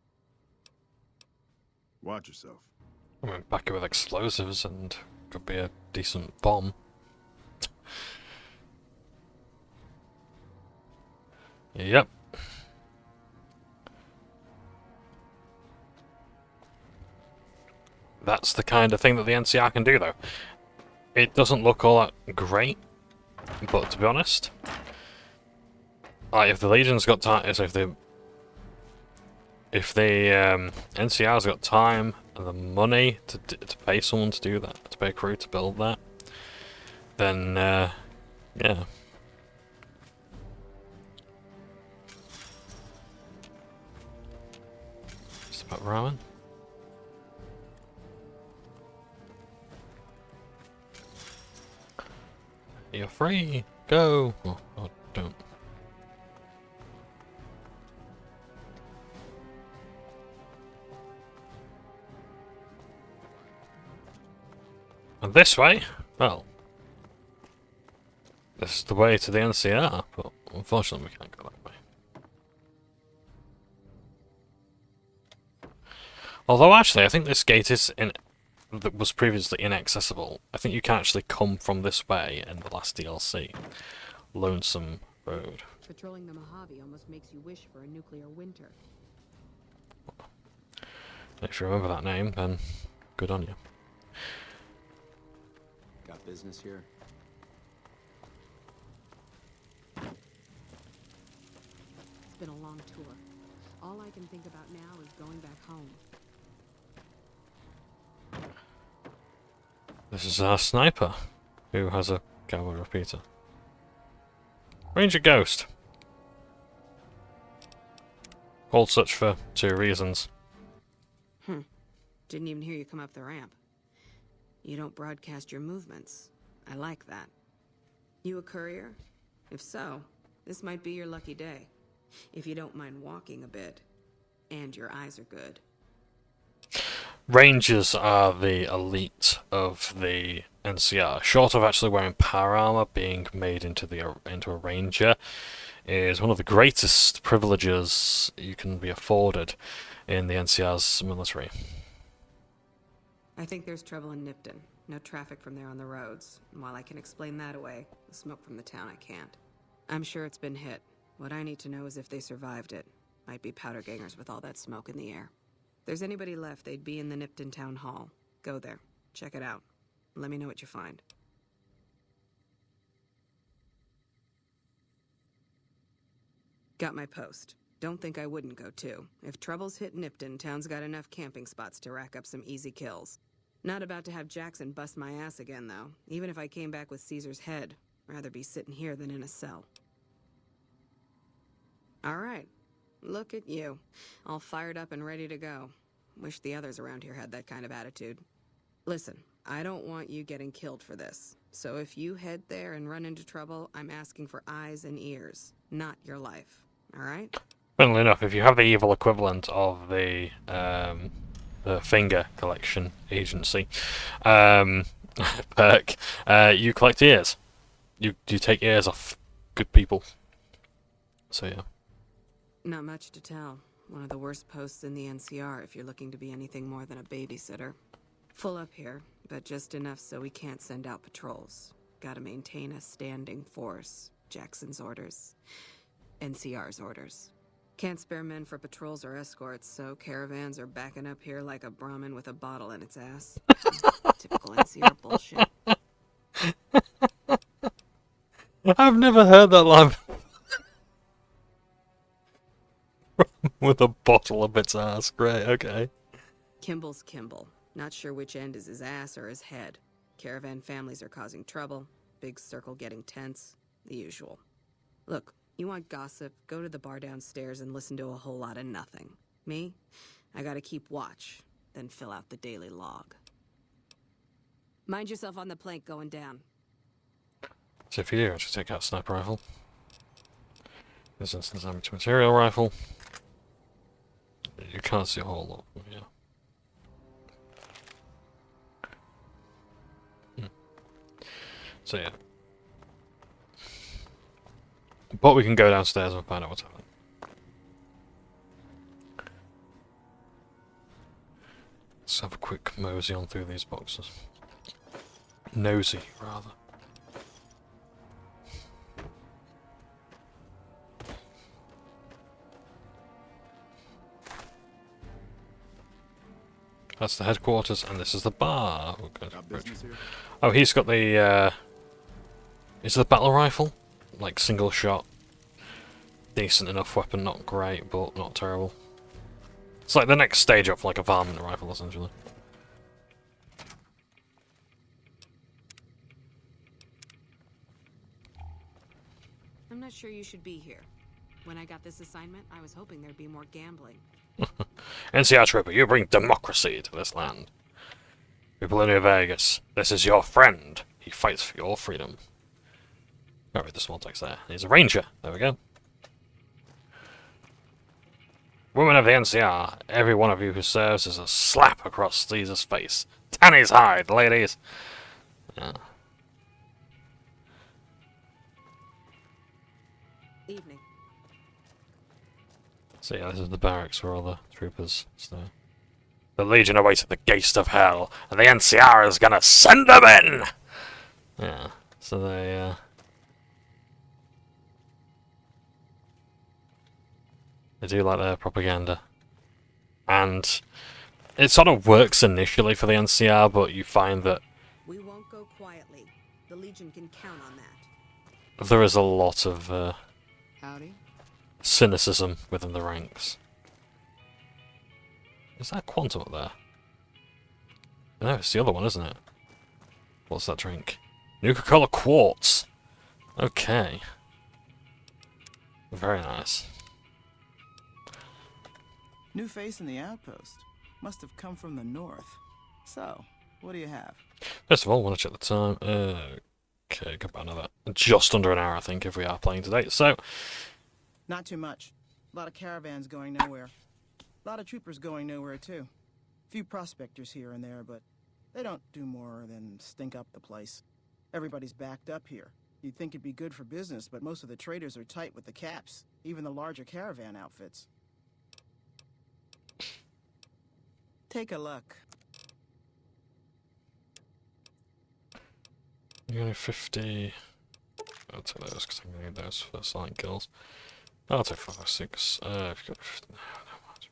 Watch yourself. I mean, back it with explosives and could be a decent bomb. Yep. That's the kind of thing that the NCR can do, though. It doesn't look all that great, but to be honest, like if the Legion's got time, so if the NCR's got time and the money to pay someone to do that, to pay a crew to build that, then yeah. Just about ramen. You're free. Go. Oh, don't. And this way? Well, this is the way to the NCR, but unfortunately we can't go that way. Although actually, I think this gate is that was previously inaccessible. I think you can actually come from this way in the last DLC. Lonesome Road. Patrolling the Mojave almost makes you wish for a nuclear winter. If you remember that name, then good on you. Got business here? It's been a long tour. All I can think about now is going back home. This is our sniper, who has a cowboy repeater. Ranger Ghost. Called such for 2 reasons. Didn't even hear you come up the ramp. You don't broadcast your movements. I like that. You a courier? If so, this might be your lucky day. If you don't mind walking a bit. And your eyes are good. Rangers are the elite of the NCR. Short of actually wearing power armor, being made into a ranger is one of the greatest privileges you can be afforded in the NCR's military. I think there's trouble in Nipton. No traffic from there on the roads. And while I can explain that away, the smoke from the town I can't. I'm sure it's been hit. What I need to know is if they survived it. Might be powder gangers with all that smoke in the air. If there's anybody left, they'd be in the Nipton Town Hall. Go there. Check it out. Let me know what you find. Got my post. Don't think I wouldn't go too. If troubles hit Nipton, town's got enough camping spots to rack up some easy kills. Not about to have Jackson bust my ass again, though. Even if I came back with Caesar's head, rather be sitting here than in a cell. All right. Look at you. All fired up and ready to go. Wish the others around here had that kind of attitude. Listen, I don't want you getting killed for this. So if you head there and run into trouble, I'm asking for eyes and ears, not your life. All right? Funnily enough, if you have the evil equivalent of the finger collection agency perk, you collect ears. You take ears off good people. So yeah. Not much to tell. One of the worst posts in the NCR if you're looking to be anything more than a babysitter. Full up here, but just enough so we can't send out patrols. Gotta maintain a standing force. Jackson's orders. NCR's orders. Can't spare men for patrols or escorts, so caravans are backing up here like a Brahmin with a bottle in its ass. Typical NCR bullshit. I've never heard that line. With a bottle up its ass. Great, okay. Kimball's Kimball. Not sure which end is his ass or his head. Caravan families are causing trouble, big circle getting tense, the usual. Look, you want gossip, go to the bar downstairs and listen to a whole lot of nothing. Me? I gotta keep watch, then fill out the daily log. Mind yourself on the plank going down. So if you do, actually take out sniper rifle. This instance, anti-material rifle. You can't see a whole lot from here. So yeah. But we can go downstairs and find out what's happening. Let's have a quick mosey on through these boxes. Nosy, rather. That's the headquarters, and this is the bar. Oh, he's got the, is it the battle rifle? Like, single shot. Decent enough weapon, not great, but not terrible. It's like the next stage up, like a varmint rifle, essentially. I'm not sure you should be here. When I got this assignment, I was hoping there'd be more gambling. NCR Trooper, you bring democracy to this land. People in New Vegas, this is your friend. He fights for your freedom. Oh, read the small text there. He's a ranger. There we go. Women of the NCR, every one of you who serves is a slap across Caesar's face. Tanny's hide, ladies. Yeah. Evening. So yeah, this is the barracks where all the troopers stay. The Legion awaits at the gates of hell, and the NCR is gonna send them in! Yeah, so they, they do like their propaganda. And it sort of works initially for the NCR, but you find that We won't go quietly. The Legion can count on that. there is a lot of Howdy. cynicism within the ranks. Is that Quantum up there? No, it's the other one, isn't it? What's that drink? Nuka-Cola Quartz! Okay. Very nice. New face in the outpost. Must have come from the north. So, what do you have? First of all, I want to check the time. Okay, got about another just under an hour, I think, if we are playing today. So, Not too much. A lot of caravans going nowhere. A lot of troopers going nowhere, too. Few prospectors here and there, but they don't do more than stink up the place. Everybody's backed up here. You'd think it'd be good for business, but most of the traders are tight with the caps, even the larger caravan outfits. Take a look. you're only 50. I'll take those because I'm going to need those for silent kills. I'll take 5 or 6. If you've got 50, no, no mind.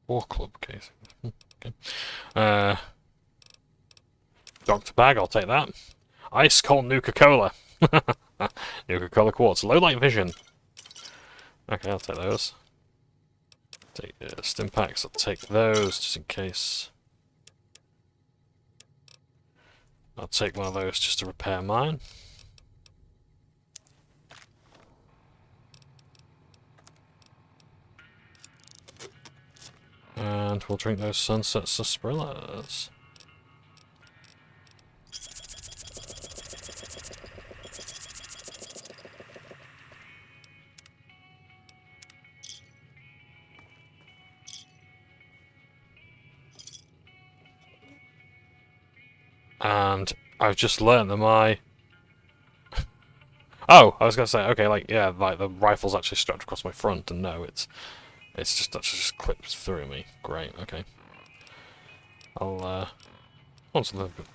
War Club case. Okay. Doctor Bag, I'll take that. Ice Cold Nuka-Cola. Nuka-Cola Quartz. Low light vision. Okay, I'll take those. Take stim packs, I'll take those just in case. I'll take one of those just to repair mine. And we'll drink those Sunset Sarsaparillas. And I've just learned that my... Oh, I was going to say, okay, like, yeah, like, the rifle's actually strapped across my front, and no, it's just actually just clipped through me. Great, okay. I'll, want a little bit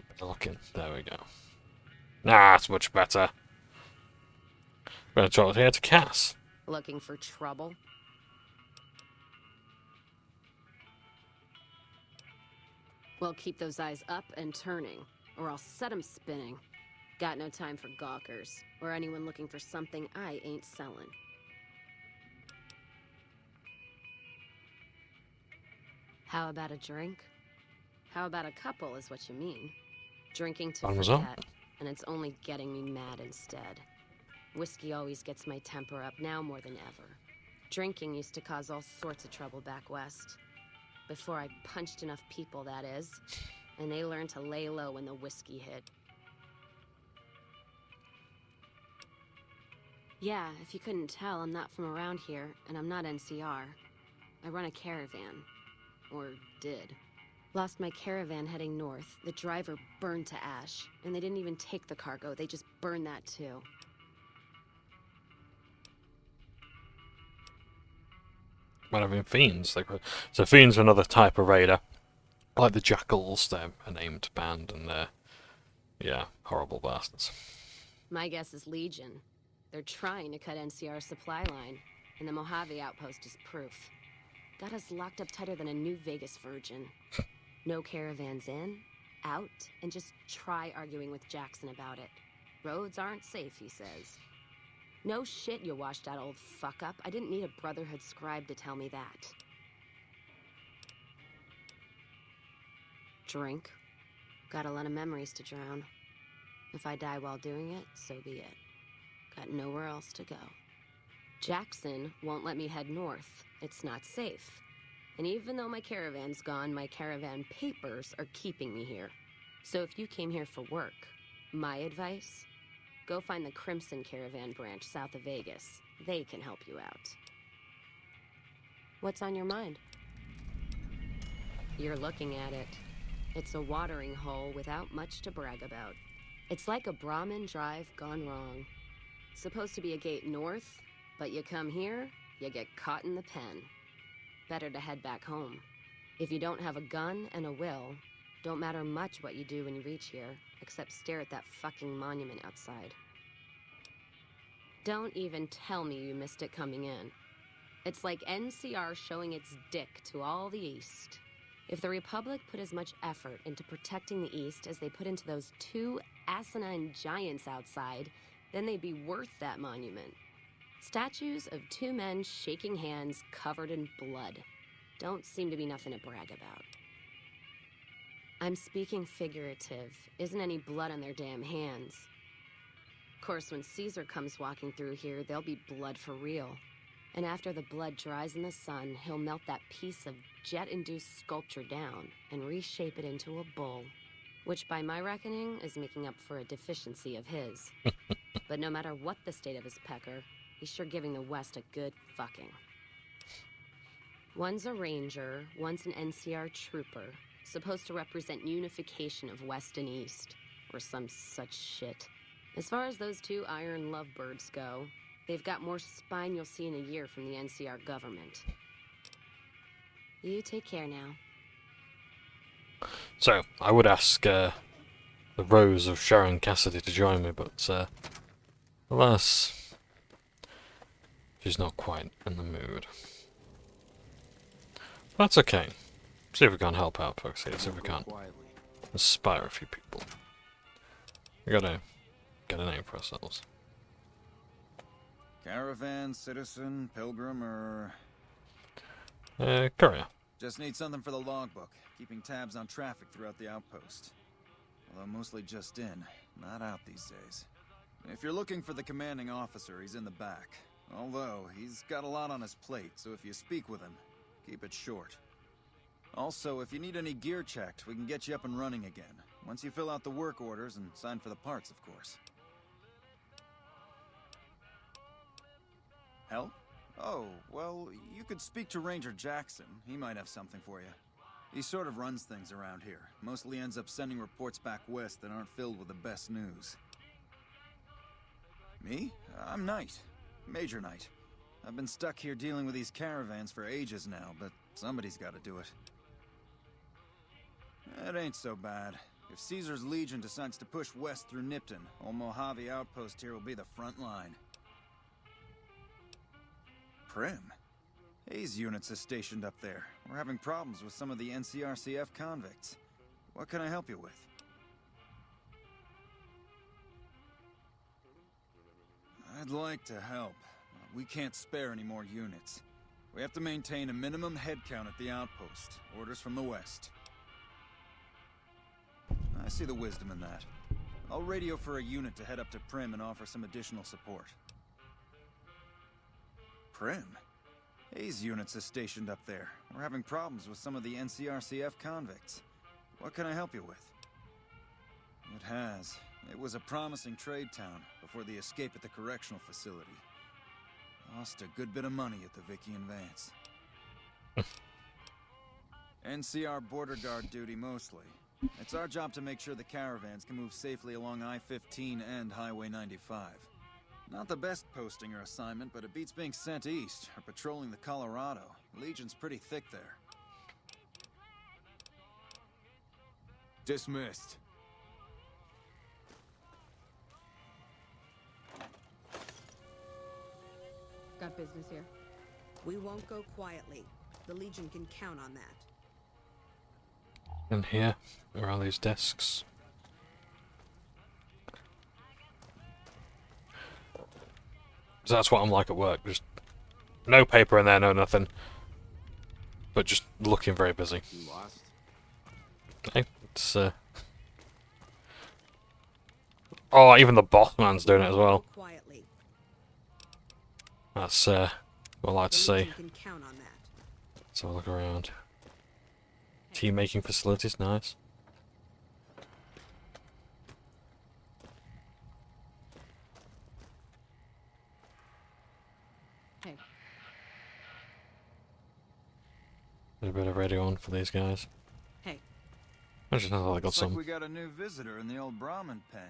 better looking. There we go. Nah, it's much better. We're going to draw it here to Cass. Looking for trouble? Well, keep those eyes up and turning, or I'll set 'em spinning. Got no time for gawkers, or anyone looking for something I ain't selling. How about a drink? How about a couple is what you mean. Drinking to Thumbs up. forget, and it's only getting me mad instead. Whiskey always gets my temper up, now more than ever. Drinking used to cause all sorts of trouble back west. Before I punched enough people, that is. And they learned to lay low when the whiskey hit. Yeah, if you couldn't tell, I'm not from around here, and I'm not NCR. I run a caravan. Or did. Lost my caravan heading north. The driver burned to ash. And they didn't even take the cargo, they just burned that too. Might have been fiends. So fiends are another type of raider. Like the jackals, they're a named band, and they're, yeah, horrible bastards. My guess is Legion. They're trying to cut NCR's supply line, and the Mojave outpost is proof. Got us locked up tighter than a New Vegas virgin. No caravans in, out, and just try arguing with Jackson about it. Roads aren't safe, he says. No shit, you washed out old fuck-up. I didn't need a Brotherhood scribe to tell me that. Drink. Got a lot of memories to drown. If I die while doing it, so be it. Got nowhere else to go. Jackson won't let me head north. It's not safe. And even though my caravan's gone, my caravan papers are keeping me here. So if you came here for work, my advice, go find the Crimson Caravan branch south of Vegas. They can help you out. What's on your mind? You're looking at it. It's a watering hole without much to brag about. It's like a Brahmin drive gone wrong. Supposed to be a gate north, but you come here, you get caught in the pen. Better to head back home. If you don't have a gun and a will, don't matter much what you do when you reach here, except stare at that fucking monument outside. Don't even tell me you missed it coming in. It's like NCR showing its dick to all the East. If the Republic put as much effort into protecting the East as they put into those two asinine giants outside, then they'd be worth that monument. Statues of two men shaking hands covered in blood. Don't seem to be nothing to brag about. I'm speaking figurative. Isn't any blood on their damn hands. Of course, when Caesar comes walking through here, there'll be blood for real. And after the blood dries in the sun, he'll melt that piece of jet-induced sculpture down and reshape it into a bull, which by my reckoning is making up for a deficiency of his. But no matter what the state of his pecker, he's sure giving the West a good fucking. One's a ranger, one's an NCR trooper, supposed to represent unification of West and East, or some such shit. As far as those two iron lovebirds go, they've got more spine you'll see in a year from the NCR government. You take care now. So, I would ask the Rose of Sharon Cassidy to join me, but alas, she's not quite in the mood. That's okay. See if we can help out, folks here. See if we can inspire a few people. We gotta get a name for ourselves. Caravan, citizen, pilgrim, or... Courier. Just need something for the logbook, keeping tabs on traffic throughout the outpost. Although mostly just in, not out these days. If you're looking for the commanding officer, he's in the back. Although, he's got a lot on his plate, so if you speak with him, keep it short. Also, if you need any gear checked, we can get you up and running again. Once you fill out the work orders and sign for the parts, of course. Help? Oh, well, you could speak to Ranger Jackson. He might have something for you. He sort of runs things around here. Mostly ends up sending reports back west that aren't filled with the best news. Me? I'm Knight. Major Knight. I've been stuck here dealing with these caravans for ages now, but somebody's got to do it. It ain't so bad. If Caesar's Legion decides to push west through Nipton, old Mojave outpost here will be the front line. Prim? Hayes units is stationed up there. We're having problems with some of the NCRCF convicts. What can I help you with? I'd like to help. We can't spare any more units. We have to maintain a minimum headcount at the outpost. Orders from the west. I see the wisdom in that. I'll radio for a unit to head up to Prim and offer some additional support. Prim? Hayes units is stationed up there. We're having problems with some of the NCRCF convicts. What can I help you with? It has. It was a promising trade town before the escape at the correctional facility. Lost a good bit of money at the Vicky and Vance. NCR border guard duty mostly. It's our job to make sure the caravans can move safely along I-15 and Highway 95. Not the best posting or assignment, but it beats being sent east or patrolling the Colorado. Legion's pretty thick there. Dismissed. Got business here. We won't go quietly. The Legion can count on that. And here, around these desks. So that's what I'm like at work. Just no paper in there, no nothing. But just looking very busy. You lost? Hey, it's oh, even the boss man's doing it as well. That's what I like to see. Let's have a look around. Tea making facilities, nice. Hey. A bit of radio on for these guys. Hey. I just know that I got Looks some. like we got a new visitor in the old Brahmin pen.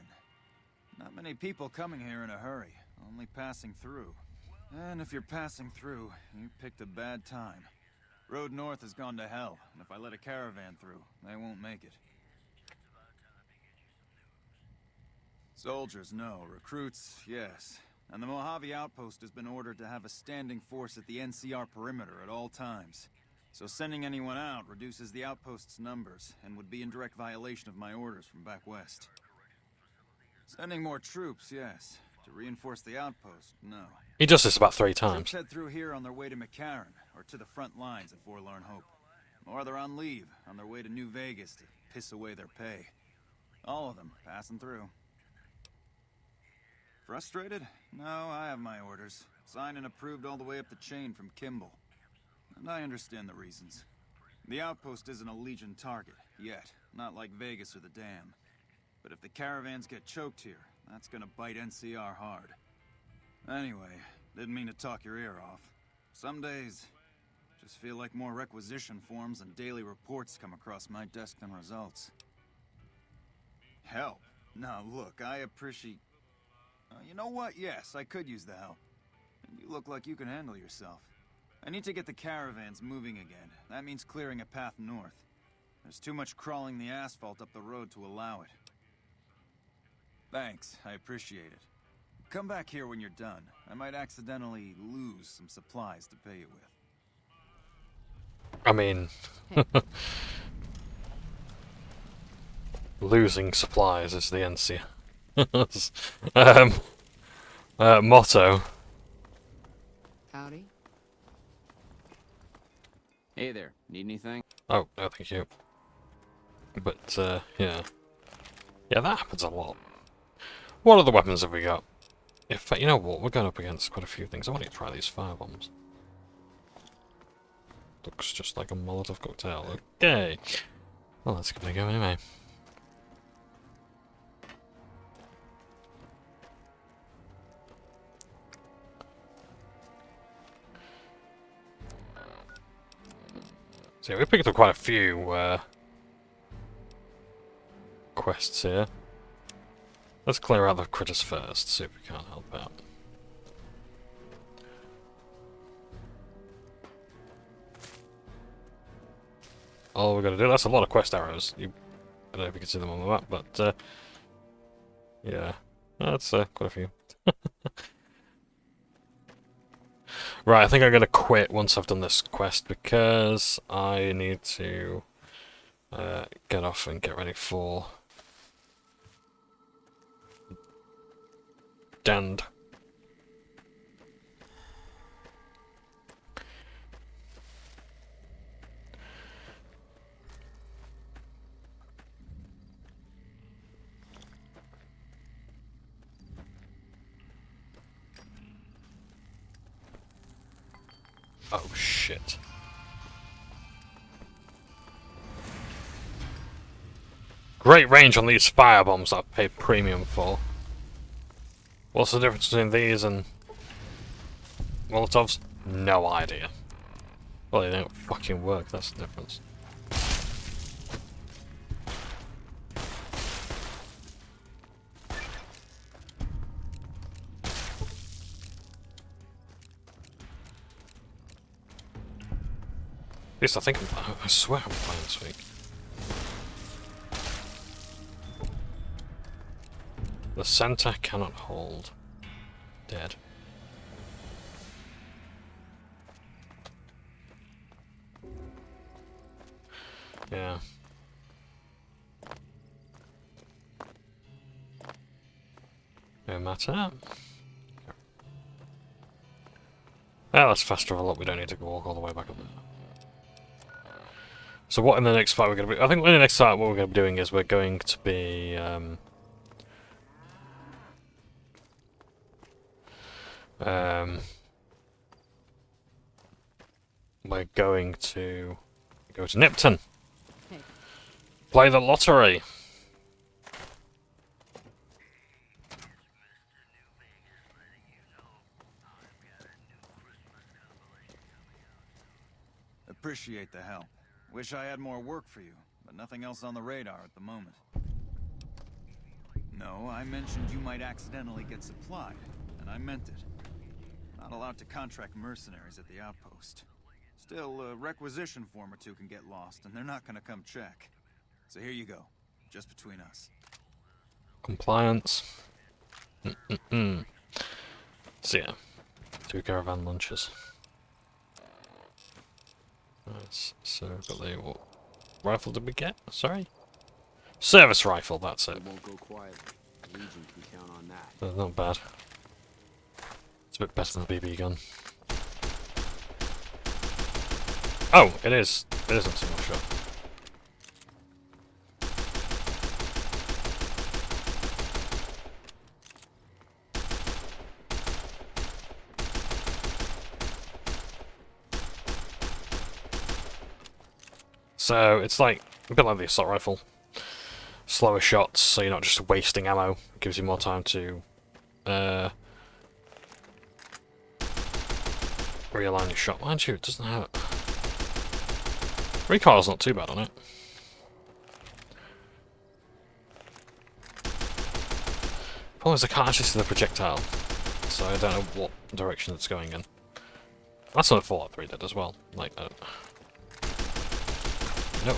Not many people coming here in a hurry, only passing through. And if you're passing through, you picked a bad time. Road north has gone to hell, and if I let a caravan through, they won't make it. Soldiers, no. Recruits, yes. And the Mojave outpost has been ordered to have a standing force at the NCR perimeter at all times. So sending anyone out reduces the outpost's numbers, and would be in direct violation of my orders from back west. Sending more troops, yes. To reinforce the outpost, no. He does this about 3 times. Troops head through here on their way to McCarran, or to the front lines at Forlorn Hope. Or they're on leave, on their way to New Vegas to piss away their pay. All of them passing through. Frustrated? No, I have my orders. Signed and approved all the way up the chain from Kimball. And I understand the reasons. The outpost isn't a Legion target, yet. Not like Vegas or the Dam. But if the caravans get choked here, that's gonna bite NCR hard. Anyway, didn't mean to talk your ear off. Some days, just feel like more requisition forms and daily reports come across my desk than results. Help? Now look, I appreciate... you know what? Yes, I could use the help. And you look like you can handle yourself. I need to get the caravans moving again. That means clearing a path north. There's too much crawling the asphalt up the road to allow it. Thanks, I appreciate it. Come back here when you're done. I might accidentally lose some supplies to pay you with. I mean... losing supplies is the NCR. Motto. Howdy. Hey there, need anything? Oh, no thank you. But, yeah. Yeah, that happens a lot. What other weapons have we got? If you know what, we're going up against quite a few things. I want to try these firebombs. Looks just like a Molotov cocktail. Okay. Well, let's give it a go anyway. So yeah, we picked up quite a few quests here. Let's clear out the critters first, see if we can't help out. All we're gonna do, that's a lot of quest arrows. I don't know if you can see them on the map, but yeah, that's quite a few. Right, I think I'm gonna quit once I've done this quest because I need to get off and get ready for Dand. Oh shit. Great range on these firebombs that I've paid premium for. What's the difference between these and Molotovs? No idea. Well, they don't fucking work, that's the difference. At least I think I swear I'm playing this week. The center cannot hold. Dead. Yeah. No matter. Yeah, let's fast travel up. We don't need to walk all the way back up there. So what in the next fight we're going to be... I think in the next fight what we're going to be doing is we're going to be... we're going to go to Nipton. Hey. Play the lottery. Appreciate the help. Wish I had more work for you, but nothing else on the radar at the moment. No, I mentioned you might accidentally get supplied, and I meant it. Not allowed to contract mercenaries at the outpost. Still, a requisition form or two can get lost, and they're not gonna come check. So here you go, just between us. Compliance. So yeah, 2 caravan lunches. Nice. So we've got the what rifle did we get? Sorry, service rifle. That's it. Won't go quiet. Legion can count on that. Not bad. It's a bit better than the BB gun. Oh, it is. It is a single shot. So it's like a bit like the assault rifle. Slower shots, so you're not just wasting ammo. It gives you more time to realign your shot. Mind you, it doesn't have it. Recoil's not too bad on it. Problem is I can't actually see the projectile, so I don't know what direction it's going in. That's what Fallout 3 did as well. Like, no,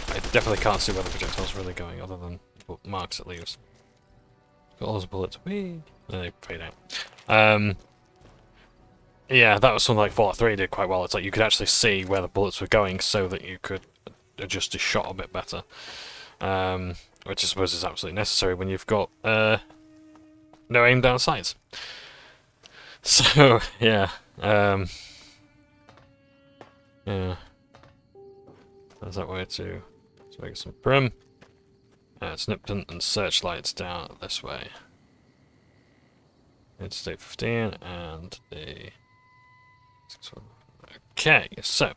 I definitely can't see where the projectile's really going, other than what marks it leaves. Got all those bullets. Whee! Then they fade out. Yeah, that was something like Fallout 3 did quite well. It's like you could actually see where the bullets were going so that you could adjust your shot a bit better. Which I suppose is absolutely necessary when you've got no aim down sights. So, yeah. Yeah. There's that way to make some prim. Snipton and searchlights down this way. It's state 15 and the... Okay, so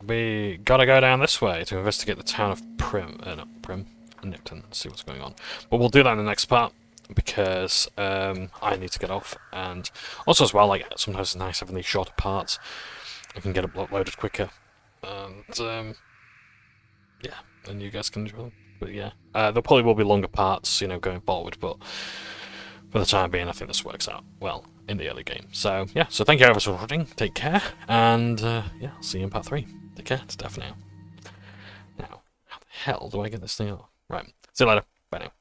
we gotta go down this way to investigate the town of Nipton, and see what's going on. But we'll do that in the next part, because I need to get off, and also as well, like, sometimes it's nice having these shorter parts. I can get it uploaded quicker, and yeah, and you guys can enjoy them. But yeah, there probably will be longer parts, you know, going forward, but for the time being, I think this works out well in the early game. So yeah, so thank you everyone for watching, take care, and yeah, I'll see you in part 3. Take care, it's Daphne now. Now, how the hell do I get this thing off? Right, see you later, bye now.